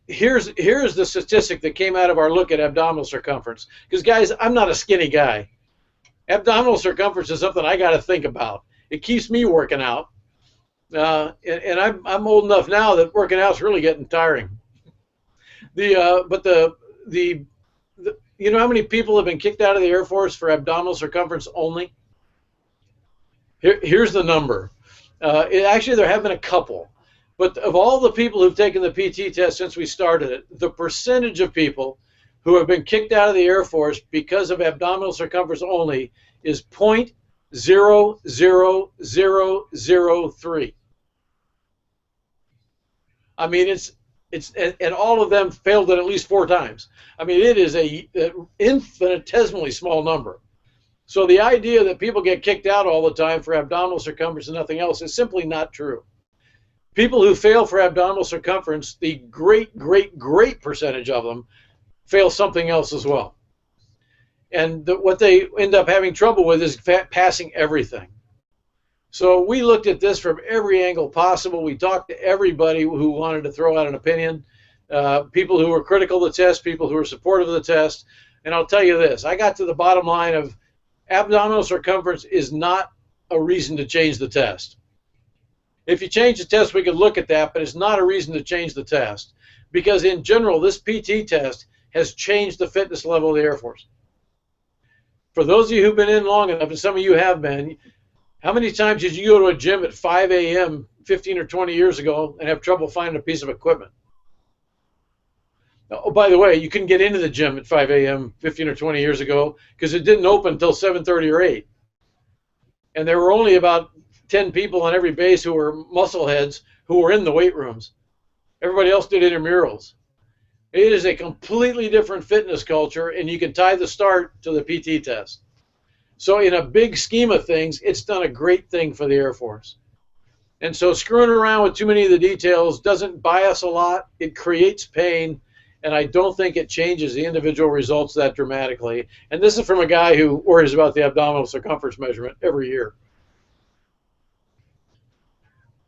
Here's the statistic that came out of our look at abdominal circumference. Because, guys, I'm not a skinny guy. Abdominal circumference is something I got to think about. It keeps me working out. And I'm old enough now that working out's really getting tiring. You know how many people have been kicked out of the Air Force for abdominal circumference only? Here's the number. Actually, there have been a couple. But of all the people who've taken the PT test since we started it, the percentage of people who have been kicked out of the Air Force because of abdominal circumference only is 0.00003. I mean, and all of them failed it at least 4 times. I mean, it is an infinitesimally small number. So the idea that people get kicked out all the time for abdominal circumference and nothing else is simply not true. People who fail for abdominal circumference, the great percentage of them fail something else as well. And what they end up having trouble with is passing everything. So we looked at this from every angle possible. We talked to everybody who wanted to throw out an opinion, people who were critical of the test, people who were supportive of the test. And I'll tell you this, I got to the bottom line of abdominal circumference is not a reason to change the test. If you change the test, we could look at that, but it's not a reason to change the test. Because in general, this PT test has changed the fitness level of the Air Force. For those of you who've been in long enough, and some of you have been, how many times did you go to a gym at 5 a.m. 15 or 20 years ago and have trouble finding a piece of equipment? Oh, by the way, you couldn't get into the gym at 5 a.m. 15 or 20 years ago because it didn't open until 7:30 or 8. And there were only about 10 people on every base who were muscle heads who were in the weight rooms. Everybody else did intramurals. It is a completely different fitness culture, and you can tie the start to the PT test. So in a big scheme of things, it's done a great thing for the Air Force. And so screwing around with too many of the details doesn't buy us a lot. It creates pain, and I don't think it changes the individual results that dramatically. And this is from a guy who worries about the abdominal circumference measurement every year.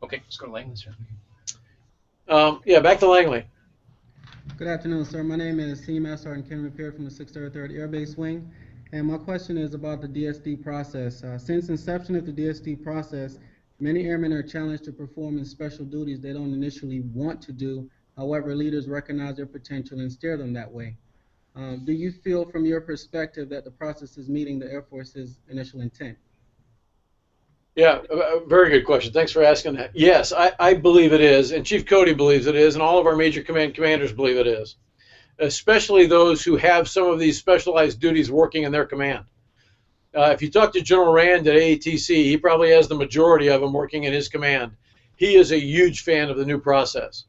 Okay, let's go to Langley, sir. Yeah, back to Langley. Good afternoon, sir. My name is Senior Master Sergeant Ken Repair from the 633rd Air Base Wing, and my question is about the DSD process. Since inception of the DSD process, many airmen are challenged to perform in special duties they don't initially want to do. However, leaders recognize their potential and steer them that way. Do you feel, from your perspective, that the process is meeting the Air Force's initial intent? Yeah, very good question. Thanks for asking that. Yes, I believe it is, and Chief Cody believes it is, and all of our major commanders believe it is, especially those who have some of these specialized duties working in their command. If you talk to General Rand at AATC, he probably has the majority of them working in his command. He is a huge fan of the new process.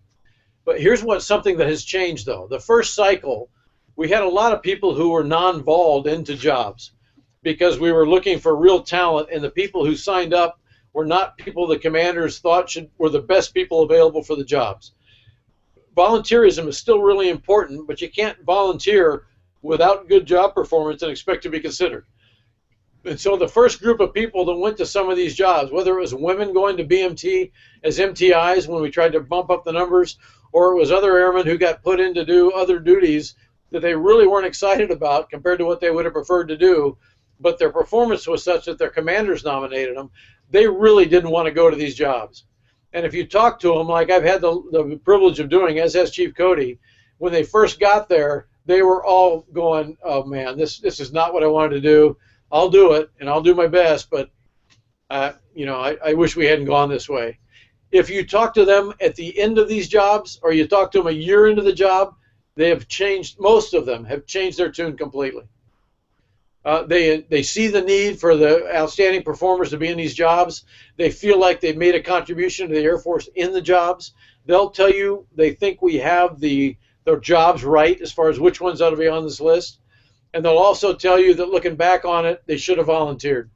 But here's something that has changed, though. The first cycle, we had a lot of people who were non-volled into jobs, because we were looking for real talent, and the people who signed up were not people the commanders thought were the best people available for the jobs. Volunteerism is still really important, but you can't volunteer without good job performance and expect to be considered. And so the first group of people that went to some of these jobs, whether it was women going to BMT as MTIs when we tried to bump up the numbers, or it was other airmen who got put in to do other duties that they really weren't excited about compared to what they would have preferred to do, but their performance was such that their commanders nominated them, they really didn't want to go to these jobs. And if you talk to them, like I've had the privilege of doing, as has Chief Cody, when they first got there, they were all going, oh man, this is not what I wanted to do. I'll do it, and I'll do my best, but I wish we hadn't gone this way. If you talk to them at the end of these jobs, or you talk to them a year into the job, they have changed, most of them have changed their tune completely. They see the need for the outstanding performers to be in these jobs. They feel like they've made a contribution to the Air Force in the jobs. They'll tell you they think we have their jobs right as far as which ones ought to be on this list. And they'll also tell you that looking back on it, they should have volunteered.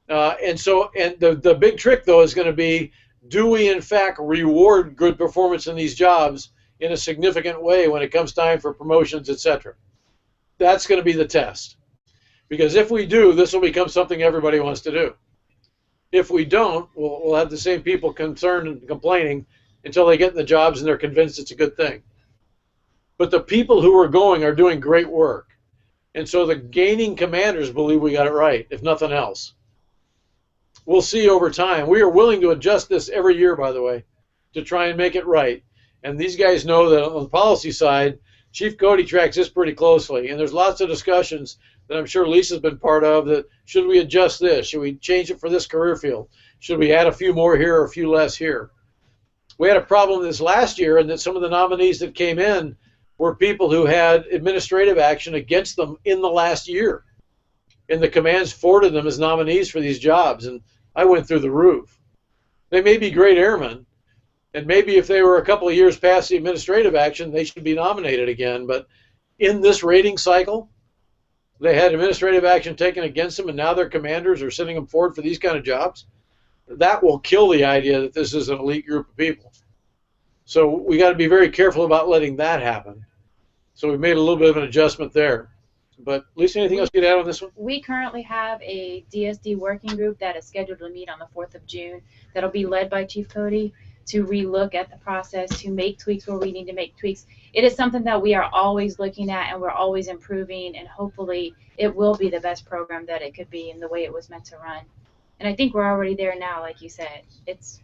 And the big trick, though, is going to be, do we in fact reward good performance in these jobs in a significant way when it comes time for promotions, etc.? That's going to be the test. Because if we do, this will become something everybody wants to do. If we don't, we'll have the same people concerned and complaining until they get in the jobs and they're convinced it's a good thing. But the people who are going are doing great work. And so the gaining commanders believe we got it right, if nothing else. We'll see over time. We are willing to adjust this every year, by the way, to try and make it right. And these guys know that on the policy side, Chief Cody tracks this pretty closely. And there's lots of discussions that I'm sure Lisa's been part of, that should we adjust this? Should we change it for this career field? Should we add a few more here or a few less here? We had a problem this last year in that some of the nominees that came in were people who had administrative action against them in the last year. And the commands forwarded them as nominees for these jobs. And I went through the roof. They may be great airmen, and maybe if they were a couple of years past the administrative action, they should be nominated again. But in this rating cycle, they had administrative action taken against them, and now their commanders are sending them forward for these kind of jobs. That will kill the idea that this is an elite group of people. So we got to be very careful about letting that happen. So we made a little bit of an adjustment there. But Lisa, anything else you'd add on this one? We currently have a DSD working group that is scheduled to meet on the 4th of June. That'll be led by Chief Cody to relook at the process, to make tweaks where we need to make tweaks. It is something that we are always looking at, and we're always improving, and hopefully it will be the best program that it could be in the way it was meant to run. And I think we're already there now, like you said. It's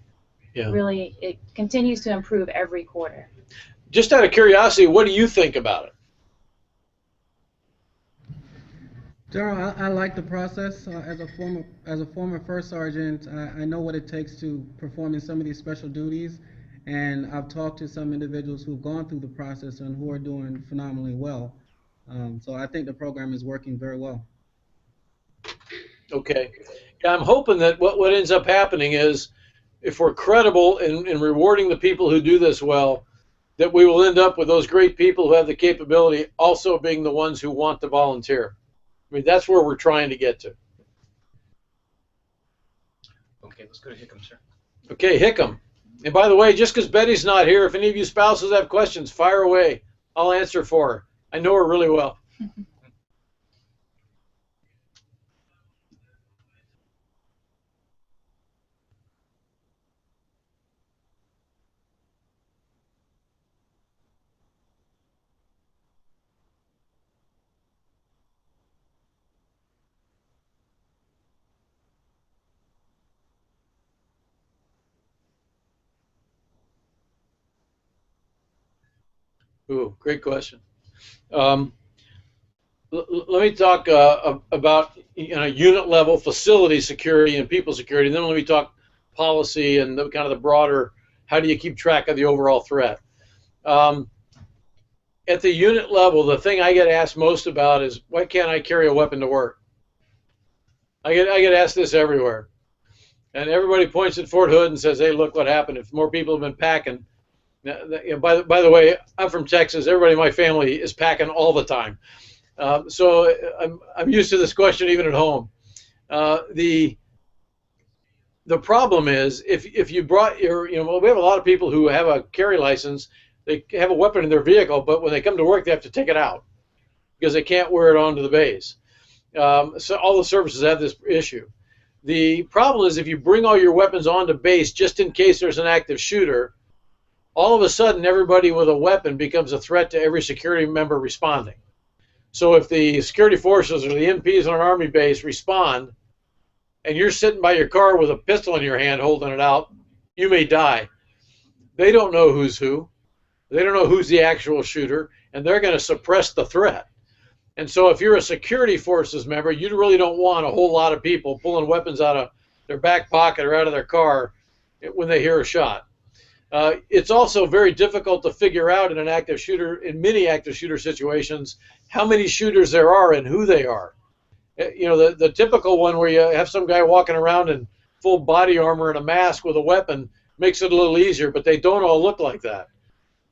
really, it continues to improve every quarter. Just out of curiosity, what do you think about it? General, I like the process. As a former first sergeant, I know what it takes to perform in some of these special duties, and I've talked to some individuals who've gone through the process and who are doing phenomenally well. So I think the program is working very well. Okay. Yeah, I'm hoping that what ends up happening is, if we're credible in rewarding the people who do this well, that we will end up with those great people who have the capability also being the ones who want to volunteer. I mean, that's where we're trying to get to. Okay, let's go to Hickam, sir. Okay, Hickam. And by the way, just because Betty's not here, if any of you spouses have questions, fire away. I'll answer for her. I know her really well. Ooh, great question. Let me talk about unit level facility security and people security, and then let me talk policy and kind of the broader, how do you keep track of the overall threat. At the unit level, the thing I get asked most about is, why can't I carry a weapon to work? I get asked this everywhere. And everybody points at Fort Hood and says, hey, look what happened. If more people have been packing. By the way, I'm from Texas. Everybody in my family is packing all the time. So I'm used to this question even at home. The problem is, if you brought your, we have a lot of people who have a carry license. They have a weapon in their vehicle, but when they come to work, they have to take it out because they can't wear it onto the base. So all the services have this issue. The problem is, if you bring all your weapons onto base just in case there's an active shooter, all of a sudden everybody with a weapon becomes a threat to every security member responding. So if the security forces or the MPs on an Army base respond, and you're sitting by your car with a pistol in your hand holding it out, you may die. They don't know who's who. They don't know who's the actual shooter, and they're going to suppress the threat. And so if you're a security forces member, you really don't want a whole lot of people pulling weapons out of their back pocket or out of their car when they hear a shot. It's also very difficult to figure out in many active shooter situations, how many shooters there are and who they are. The typical one where you have some guy walking around in full body armor and a mask with a weapon makes it a little easier, but they don't all look like that.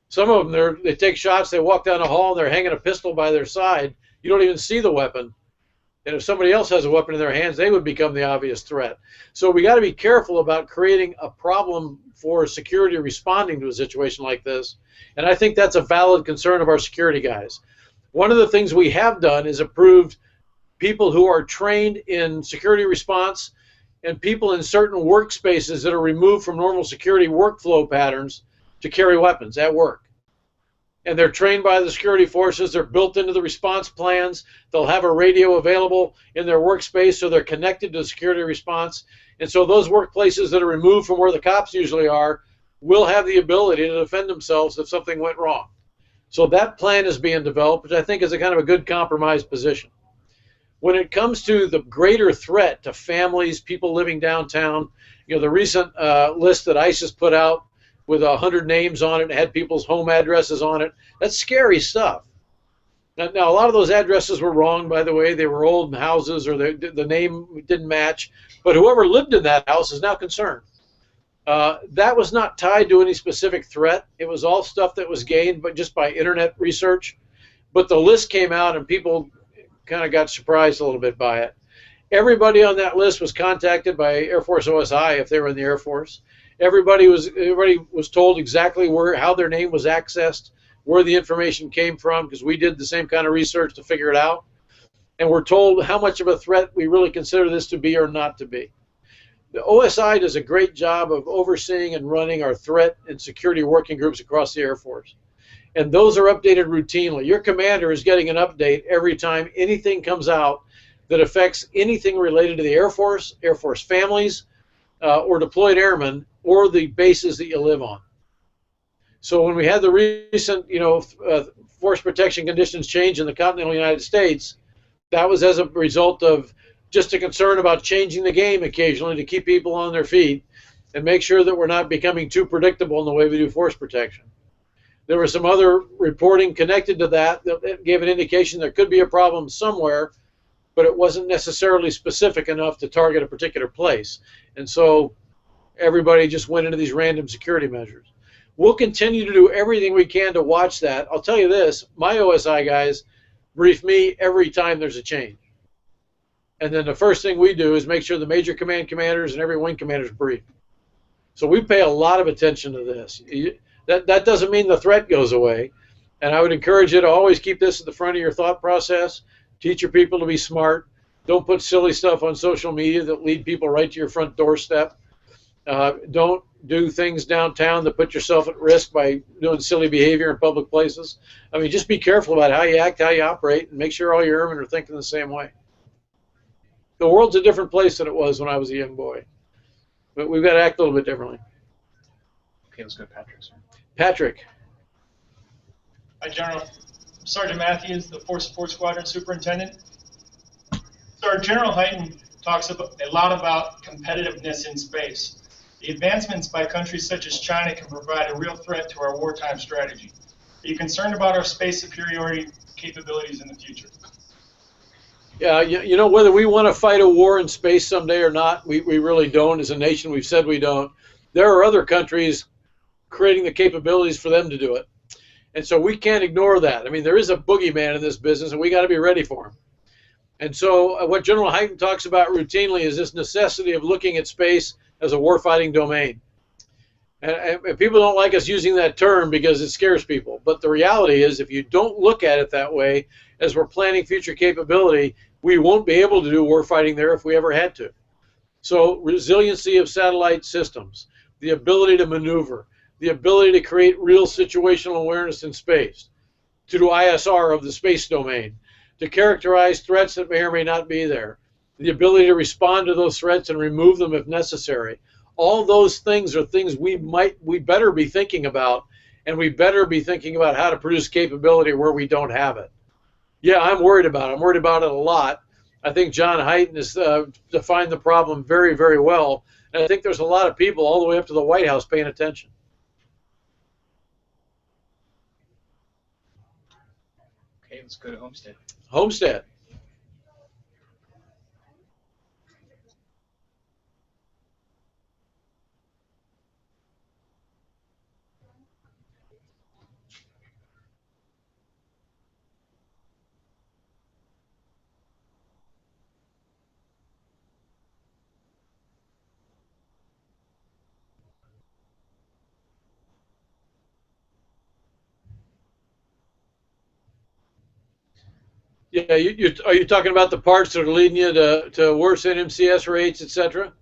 Some of them, they take shots, they walk down the hall, and they're hanging a pistol by their side. You don't even see the weapon. And if somebody else has a weapon in their hands, they would become the obvious threat. So we got to be careful about creating a problem for security responding to a situation like this. And I think that's a valid concern of our security guys. One of the things we have done is approved people who are trained in security response and people in certain workspaces that are removed from normal security workflow patterns to carry weapons at work. And they're trained by the security forces. They're built into the response plans. They'll have a radio available in their workspace, so they're connected to the security response. And so those workplaces that are removed from where the cops usually are will have the ability to defend themselves if something went wrong. So that plan is being developed, which I think is a kind of a good compromise position. When it comes to the greater threat to families, people living downtown, you know, the recent list that ICE has put out with 100 names on it, had people's home addresses on it, that's scary stuff. Now, a lot of those addresses were wrong, by the way. They were old houses, or the name didn't match. But whoever lived in that house is now concerned. That was not tied to any specific threat. It was all stuff that was gained but just by internet research. But the list came out, and people kind of got surprised a little bit by it. Everybody on that list was contacted by Air Force OSI if they were in the Air Force. Everybody was told exactly how their name was accessed, where the information came from, because we did the same kind of research to figure it out. And we're told how much of a threat we really consider this to be or not to be. The OSI does a great job of overseeing and running our threat and security working groups across the Air Force. And those are updated routinely. Your commander is getting an update every time anything comes out that affects anything related to the Air Force families, or deployed airmen, or the bases that you live on. So when we had the recent, force protection conditions change in the continental United States, that was as a result of just a concern about changing the game occasionally to keep people on their feet and make sure that we're not becoming too predictable in the way we do force protection. There was some other reporting connected to that gave an indication there could be a problem somewhere, but it wasn't necessarily specific enough to target a particular place. And so everybody just went into these random security measures. We'll continue to do everything we can to watch that. I'll tell you this, my OSI guys brief me every time there's a change. And then the first thing we do is make sure the major command commanders and every wing commander is briefed. So we pay a lot of attention to this. That doesn't mean the threat goes away. And I would encourage you to always keep this at the front of your thought process. Teach your people to be smart. Don't put silly stuff on social media that lead people right to your front doorstep. Don't do things downtown that put yourself at risk by doing silly behavior in public places. I mean, just be careful about how you act, how you operate, and make sure all your airmen are thinking the same way. The world's a different place than it was when I was a young boy. But we've got to act a little bit differently. Okay, let's go to Patrick, sir. Patrick. Hi, General. Sergeant Matthews, the 4th Support Squadron Superintendent. So General Hyten talks a lot about competitiveness in space. The advancements by countries such as China can provide a real threat to our wartime strategy. Are you concerned about our space superiority capabilities in the future? Yeah, whether we want to fight a war in space someday or not, we really don't. As a nation, we've said we don't. There are other countries creating the capabilities for them to do it. And so we can't ignore that. I mean, there is a boogeyman in this business, and we got to be ready for him. And so what General Hyten talks about routinely is this necessity of looking at space as a warfighting domain. And people don't like us using that term because it scares people. But the reality is, if you don't look at it that way, as we're planning future capability, we won't be able to do warfighting there if we ever had to. So resiliency of satellite systems, the ability to maneuver, the ability to create real situational awareness in space, to do ISR of the space domain, to characterize threats that may or may not be there, the ability to respond to those threats and remove them if necessary. All those things are things we better be thinking about, and we better be thinking about how to produce capability where we don't have it. Yeah, I'm worried about it. I'm worried about it a lot. I think John Hyten has defined the problem very, very well, and I think there's a lot of people all the way up to the White House paying attention. Okay, let's go to Homestead. Homestead. Yeah, are you talking about the parts that are leading you to worse NMCS rates, et cetera?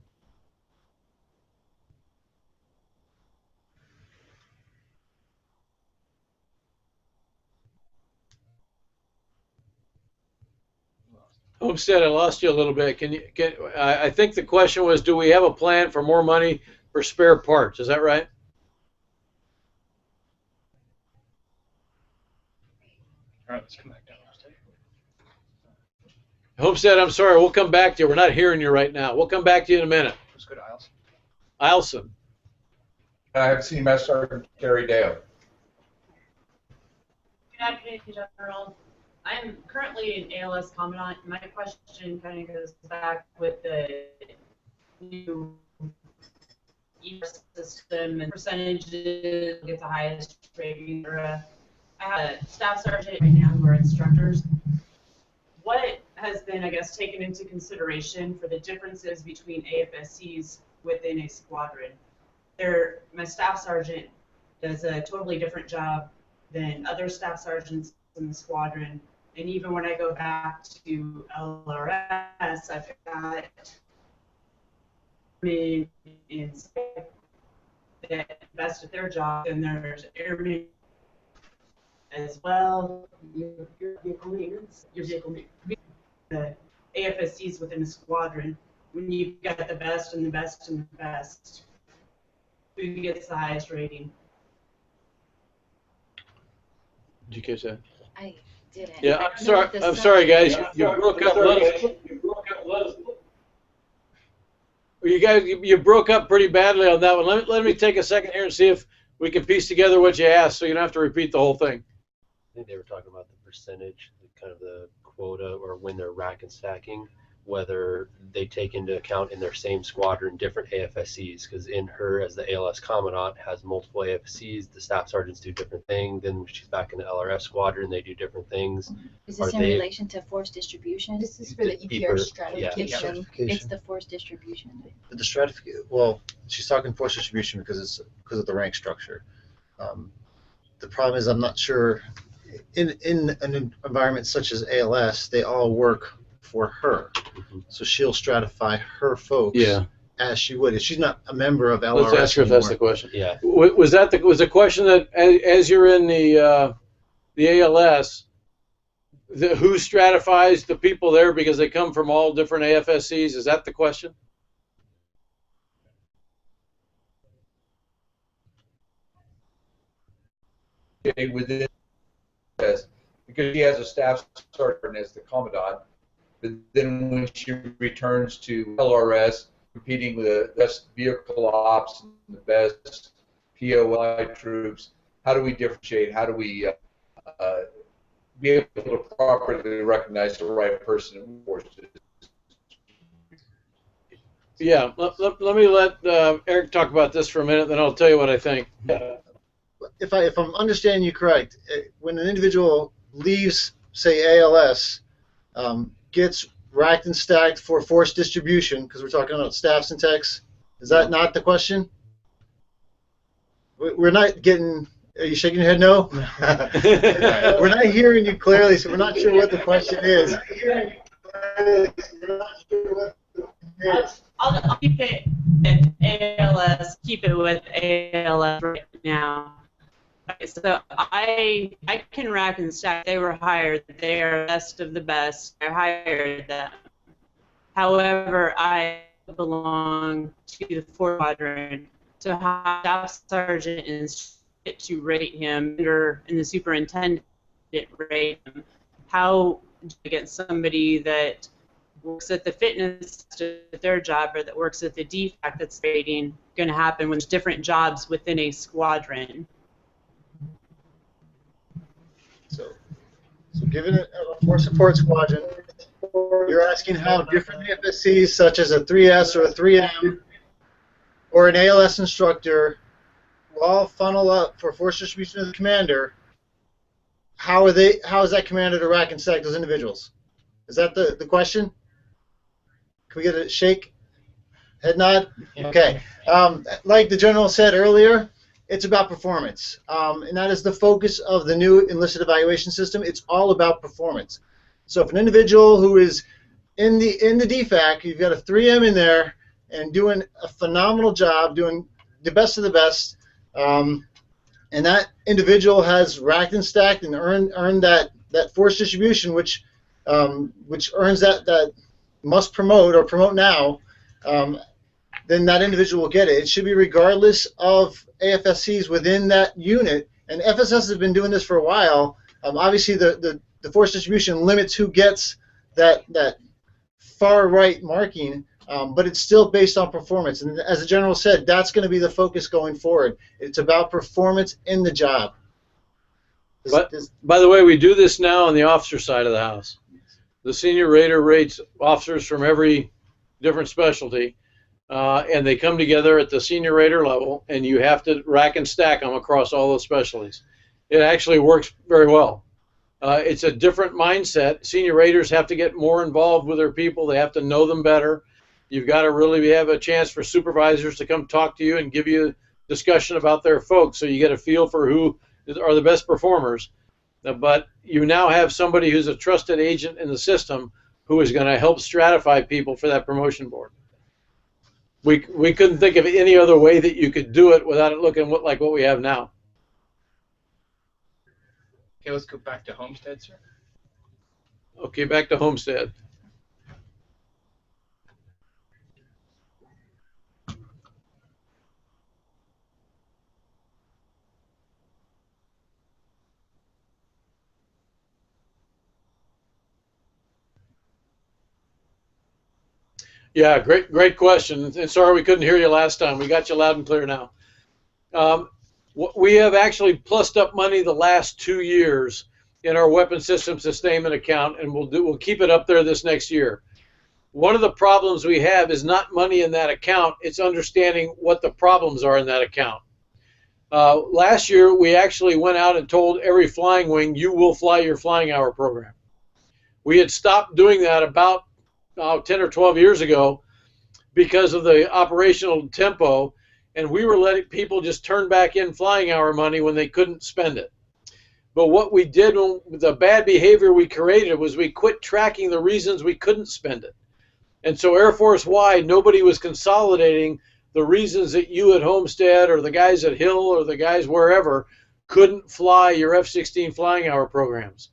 Homestead, I lost you a little bit. I think the question was, do we have a plan for more money for spare parts? Is that right? All right, let's come back down. Homestead, I'm sorry. We'll come back to you. We're not hearing you right now. We'll come back to you in a minute. Let's go to Isles. Ilson. I have seen Master Sergeant Terry Dale. Good afternoon, General. I'm currently an ALS commandant. My question kind of goes back with the new system and percentages, get the highest rating. I have a staff sergeant right now who are instructors. What has been, I guess, taken into consideration for the differences between AFSCs within a squadron? My staff sergeant does a totally different job than other staff sergeants in the squadron. And even when I go back to LRS, I've got men in that best at their job, and there's airmen as well. Your vehicle maintenance, the AFSCs within a squadron. When you've got the best and the best and the best, who gets the highest rating? Did you catch that? I didn't. Yeah, I'm sorry, guys. You broke up. You broke up pretty badly on that one. Let me take a second here and see if we can piece together what you asked, so you don't have to repeat the whole thing. I think they were talking about the percentage, kind of the quota, or when they're rack and stacking, whether they take into account in their same squadron different AFSCs, because in her, as the ALS commandant, has multiple AFSCs, the staff sergeants do different things. Then when she's back in the LRS squadron, they do different things. Is this in relation to force distribution? This is for the EPR stratification. It's the force distribution. The stratification. Well, she's talking force distribution because of the rank structure. The problem is, I'm not sure. In an environment such as ALS, they all work for her, so she'll stratify her folks as she would. If she's not a member of LRS, let's ask her if that's the question. Yeah. Was the question that as you're in the ALS, who stratifies the people there because they come from all different AFSCs? Is that the question? Within because she has a staff sergeant as the commandant, but then when she returns to LRS, competing with the best vehicle ops and the best POI troops, how do we differentiate? How do we be able to properly recognize the right person in force? Yeah, let me let Eric talk about this for a minute, then I'll tell you what I think. If I'm understanding you correct, when an individual leaves, say, ALS, gets racked and stacked for force distribution, because we're talking about staffs and techs, is that not the question? We're not getting. Are you shaking your head no? We're not hearing you clearly, so we're not sure what the question is. I'll keep it with ALS. Keep it with ALS right now. Okay, so I can rack and stack. They were hired. They are best of the best. I hired them. However, I belong to the fourth quadrant. So how staff sergeant is to rate him and the superintendent rate him. How do I get somebody that works at the fitness at their job or that works at the DFAC that's rating going to happen when there's different jobs within a squadron? So given a force support squadron, you're asking how different AFSCs, such as a 3S or a 3M or an ALS instructor, will all funnel up for force distribution to the commander. How is that commander to rack and stack those individuals? Is that the question? Can we get a shake? Head nod? Okay. Like the general said earlier, it's about performance, and that is the focus of the new enlisted evaluation system. It's all about performance. So if an individual who is in the DFAC, you've got a 3M in there and doing a phenomenal job, doing the best of the best, and that individual has racked and stacked and earned that force distribution, which which earns that must promote or promote now, then that individual will get it. It should be regardless of AFSCs within that unit. And FSS has been doing this for a while. Obviously, the force distribution limits who gets that far right marking, but it's still based on performance. And as the general said, that's going to be the focus going forward. It's about performance in the job. But, by the way, we do this now on the officer side of the house. The senior rater rates officers from every different specialty, and they come together at the senior rater level, and you have to rack and stack them across all those specialties. It actually works very well. It's a different mindset. Senior raters have to get more involved with their people. They have to know them better. You've got to really have a chance for supervisors to come talk to you and give you discussion about their folks, so you get a feel for who are the best performers. But you now have somebody who's a trusted agent in the system who is going to help stratify people for that promotion board. We couldn't think of any other way that you could do it without it looking like what we have now. Okay, let's go back to Homestead, sir. Okay, back to Homestead. Yeah, great question. And sorry we couldn't hear you last time. We got you loud and clear now. We have actually plussed up money the last 2 years in our weapon system sustainment account, and we'll keep it up there this next year. One of the problems we have is not money in that account, it's understanding what the problems are in that account. Last year, we actually went out and told every flying wing, you will fly your flying hour program. We had stopped doing that about 10 or 12 years ago because of the operational tempo, and we were letting people just turn back in flying hour money when they couldn't spend it. But what we did, the bad behavior we created, was we quit tracking the reasons we couldn't spend it. And so Air Force-wide, nobody was consolidating the reasons that you at Homestead or the guys at Hill or the guys wherever couldn't fly your F-16 flying hour programs.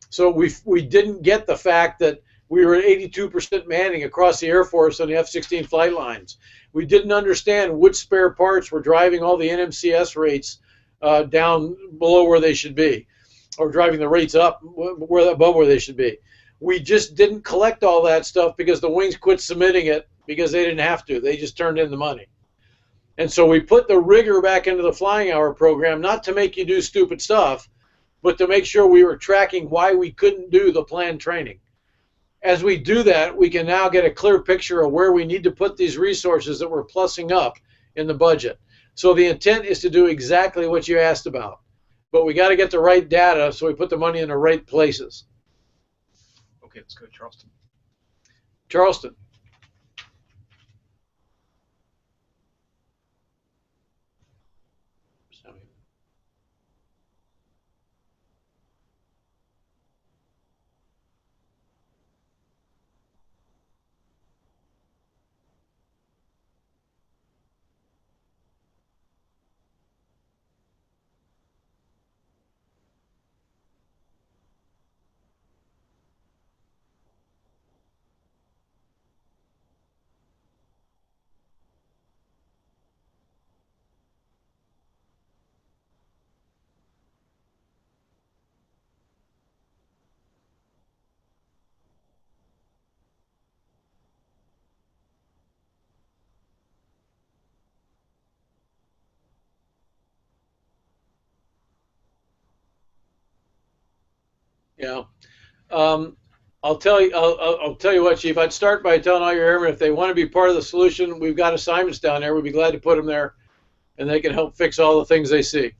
So we didn't get the fact that we were at 82% manning across the Air Force on the F-16 flight lines. We didn't understand which spare parts were driving all the NMCS rates down below where they should be, or driving the rates up above where they should be. We just didn't collect all that stuff because the wings quit submitting it because they didn't have to. They just turned in the money. And so we put the rigor back into the flying hour program, not to make you do stupid stuff, but to make sure we were tracking why we couldn't do the planned training. As we do that, we can now get a clear picture of where we need to put these resources that we're plussing up in the budget. So the intent is to do exactly what you asked about. But we got to get the right data so we put the money in the right places. Okay, let's go to Charleston. Charleston. Yeah. I'll tell you what, Chief. I'd start by telling all your airmen if they want to be part of the solution, we've got assignments down there. We'd be glad to put them there, and they can help fix all the things they see.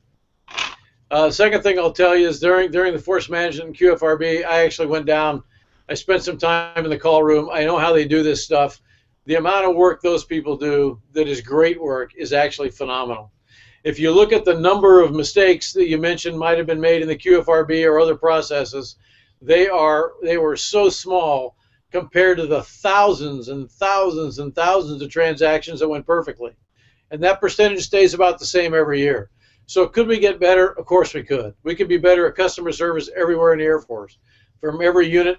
Second thing I'll tell you is during the force management and QFRB, I actually went down. I spent some time in the call room. I know how they do this stuff. The amount of work those people do that is great work is actually phenomenal. If you look at the number of mistakes that you mentioned might have been made in the QFRB or other processes, they were so small compared to the thousands and thousands and thousands of transactions that went perfectly. And that percentage stays about the same every year. So could we get better? Of course we could. We could be better at customer service everywhere in the Air Force. from every unit,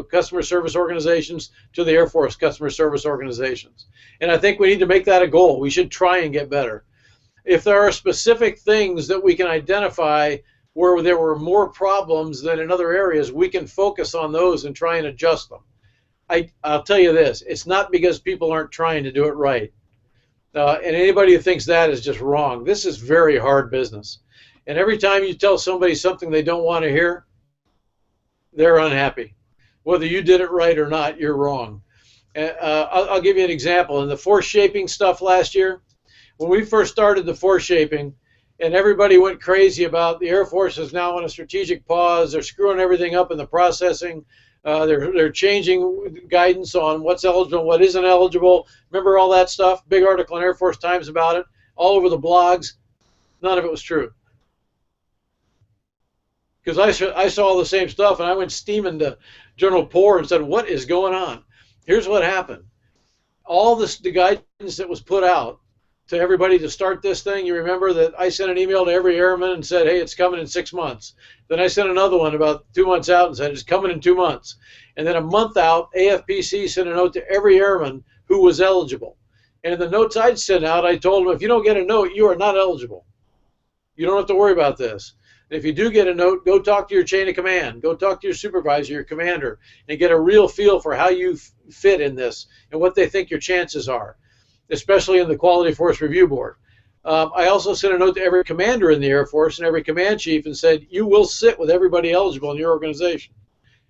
customer service organizations to the Air Force customer service organizations. And I think we need to make that a goal. We should try and get better. If there are specific things that we can identify where there were more problems than in other areas, we can focus on those and try and adjust them. I'll tell you this, it's not because people aren't trying to do it right. And anybody who thinks that is just wrong. This is very hard business. And every time you tell somebody something they don't want to hear, they're unhappy. Whether you did it right or not, you're wrong. I'll give you an example. In the force shaping stuff last year, when we first started the force shaping, and everybody went crazy about the Air Force is now on a strategic pause, they're screwing everything up in the processing, they're changing guidance on what's eligible and what isn't eligible. Remember all that stuff? Big article in Air Force Times about it, all over the blogs. None of it was true. Because I saw all the same stuff, and I went steaming to General Poor and said, what is going on? Here's what happened. All the guidance that was put out to everybody to start this thing, you remember that I sent an email to every airman and said, hey, it's coming in 6 months. Then I sent another one about 2 months out and said, it's coming in 2 months. And then a month out, AFPC sent a note to every airman who was eligible. And in the notes I'd sent out, I told them, if you don't get a note, you are not eligible. You don't have to worry about this. If you do get a note, go talk to your chain of command. Go talk to your supervisor, your commander, and get a real feel for how you fit in this and what they think your chances are, especially in the Quality Force Review Board. I also sent a note to every commander in the Air Force and every command chief and said, you will sit with everybody eligible in your organization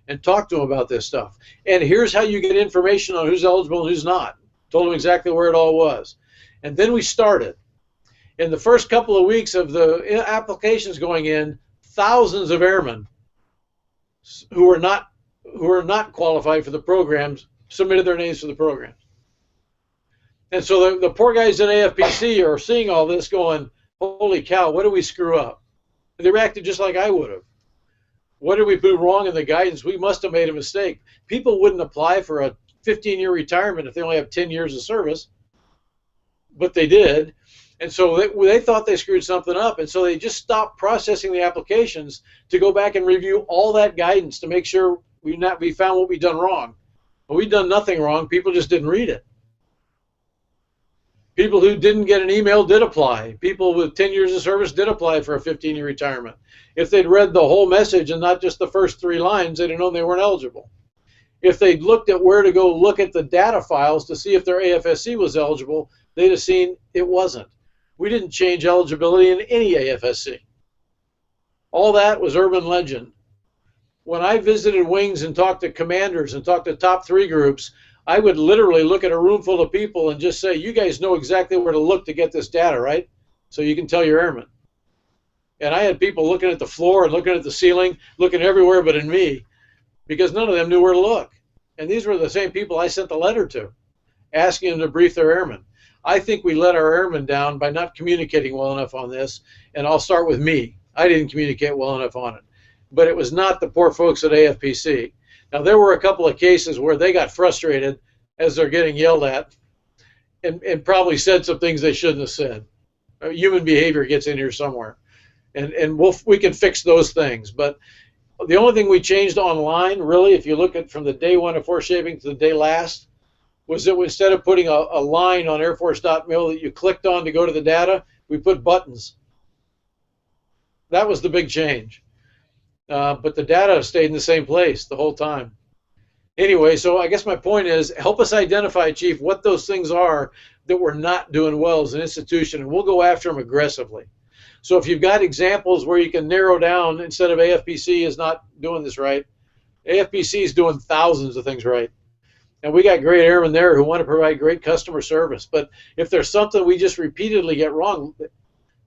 and talk to them about this stuff. And here's how you get information on who's eligible and who's not. Told them exactly where it all was. And then we started. In the first couple of weeks of the applications going in, thousands of airmen who are not qualified for the programs submitted their names for the programs. And so the poor guys at AFPC are seeing all this going, holy cow, what did we screw up? And they reacted just like I would have. What did we do wrong in the guidance? We must have made a mistake. People wouldn't apply for a 15-year retirement if they only have 10 years of service, but they did. And so they thought they screwed something up, and so they just stopped processing the applications to go back and review all that guidance to make sure we found what we'd done wrong. But we'd done nothing wrong. People just didn't read it. People who didn't get an email did apply. People with 10 years of service did apply for a 15-year retirement. If they'd read the whole message and not just the first 3 lines, they'd have known they weren't eligible. If they'd looked at where to go look at the data files to see if their AFSC was eligible, they'd have seen it wasn't. We didn't change eligibility in any AFSC. All that was urban legend. When I visited wings and talked to commanders and talked to top 3 groups, I would literally look at a room full of people and just say, you guys know exactly where to look to get this data, right? So you can tell your airmen. And I had people looking at the floor and looking at the ceiling, looking everywhere but in me, because none of them knew where to look. And these were the same people I sent the letter to, asking them to brief their airmen. I think we let our airmen down by not communicating well enough on this, and I'll start with me. I didn't communicate well enough on it. But it was not the poor folks at AFPC. Now, there were a couple of cases where they got frustrated as they're getting yelled at and probably said some things they shouldn't have said. Human behavior gets in here somewhere. And we can fix those things. But the only thing we changed online, really, if you look at from the day 1 of force shaping to the day last, was that instead of putting a line on airforce.mil that you clicked on to go to the data, we put buttons. That was the big change. But the data stayed in the same place the whole time. Anyway, so I guess my point is, help us identify, Chief, what those things are that we're not doing well as an institution, and we'll go after them aggressively. So if you've got examples where you can narrow down, instead of AFPC is not doing this right, AFPC is doing thousands of things right. And we got great airmen there who want to provide great customer service. But if there's something we just repeatedly get wrong,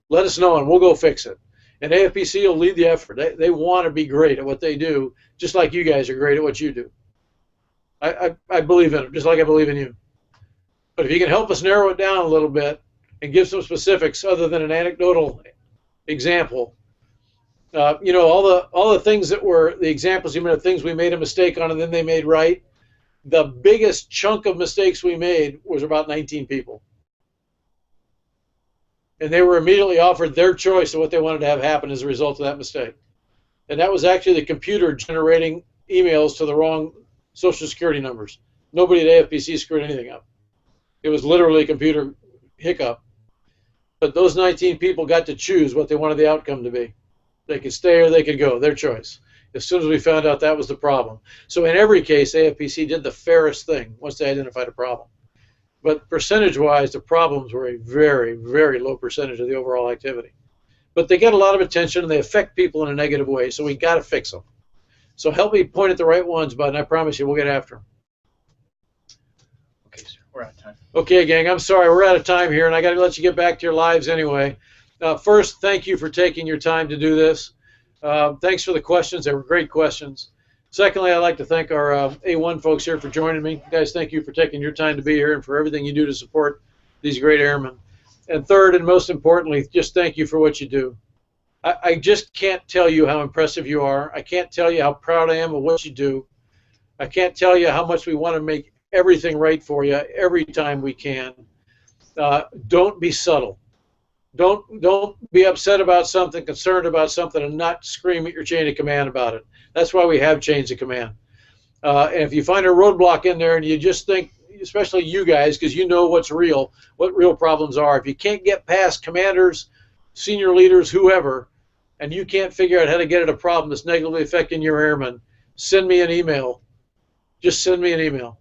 let us know and we'll go fix it. And AFPC will lead the effort. They want to be great at what they do, just like you guys are great at what you do. I believe in it, just like I believe in you. But if you can help us narrow it down a little bit and give some specifics other than an anecdotal example, you know, all the things that were the examples, you mean, things we made a mistake on and then they made right. The biggest chunk of mistakes we made was about 19 people. And they were immediately offered their choice of what they wanted to have happen as a result of that mistake. And that was actually the computer generating emails to the wrong Social Security numbers. Nobody at AFPC screwed anything up. It was literally a computer hiccup. But those 19 people got to choose what they wanted the outcome to be. They could stay or they could go, their choice. As soon as we found out that was the problem. So in every case, AFPC did the fairest thing once they identified a problem. But percentage-wise, the problems were a very, very low percentage of the overall activity. But they get a lot of attention and they affect people in a negative way, so we got to fix them. So help me point at the right ones, bud, and I promise you we'll get after them. Okay, sir, we're out of time. Okay, gang, I'm sorry, we're out of time here, and I got to let you get back to your lives anyway. First, thank you for taking your time to do this. Thanks for the questions. They were great questions. Secondly, I'd like to thank our A1 folks here for joining me. Guys, thank you for taking your time to be here and for everything you do to support these great airmen. And third, and most importantly, just thank you for what you do. I just can't tell you how impressive you are. I can't tell you how proud I am of what you do. I can't tell you how much we want to make everything right for you every time we can. Don't be subtle. Don't be upset about something, concerned about something, and not scream at your chain of command about it. That's why we have chains of command. And if you find a roadblock in there and you just think, especially you guys, because you know what's real, what real problems are, if you can't get past commanders, senior leaders, whoever, and you can't figure out how to get at a problem that's negatively affecting your airmen, send me an email. Just send me an email.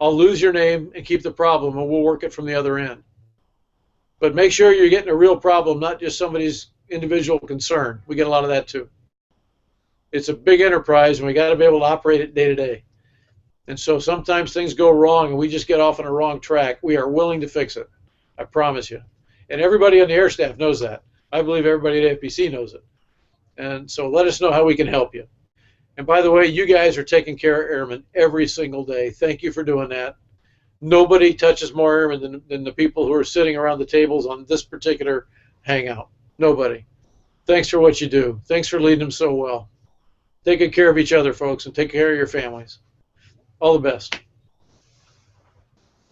I'll lose your name and keep the problem, and we'll work it from the other end. But make sure you're getting a real problem, not just somebody's individual concern. We get a lot of that too. It's a big enterprise, and we got to be able to operate it day to day. And so sometimes things go wrong, and we just get off on a wrong track. We are willing to fix it. I promise you. And everybody on the air staff knows that. I believe everybody at AFPC knows it. And so let us know how we can help you. And by the way, you guys are taking care of airmen every single day. Thank you for doing that. Nobody touches more airmen than the people who are sitting around the tables on this particular hangout. Nobody. Thanks for what you do. Thanks for leading them so well. Take good care of each other, folks, and take care of your families. All the best.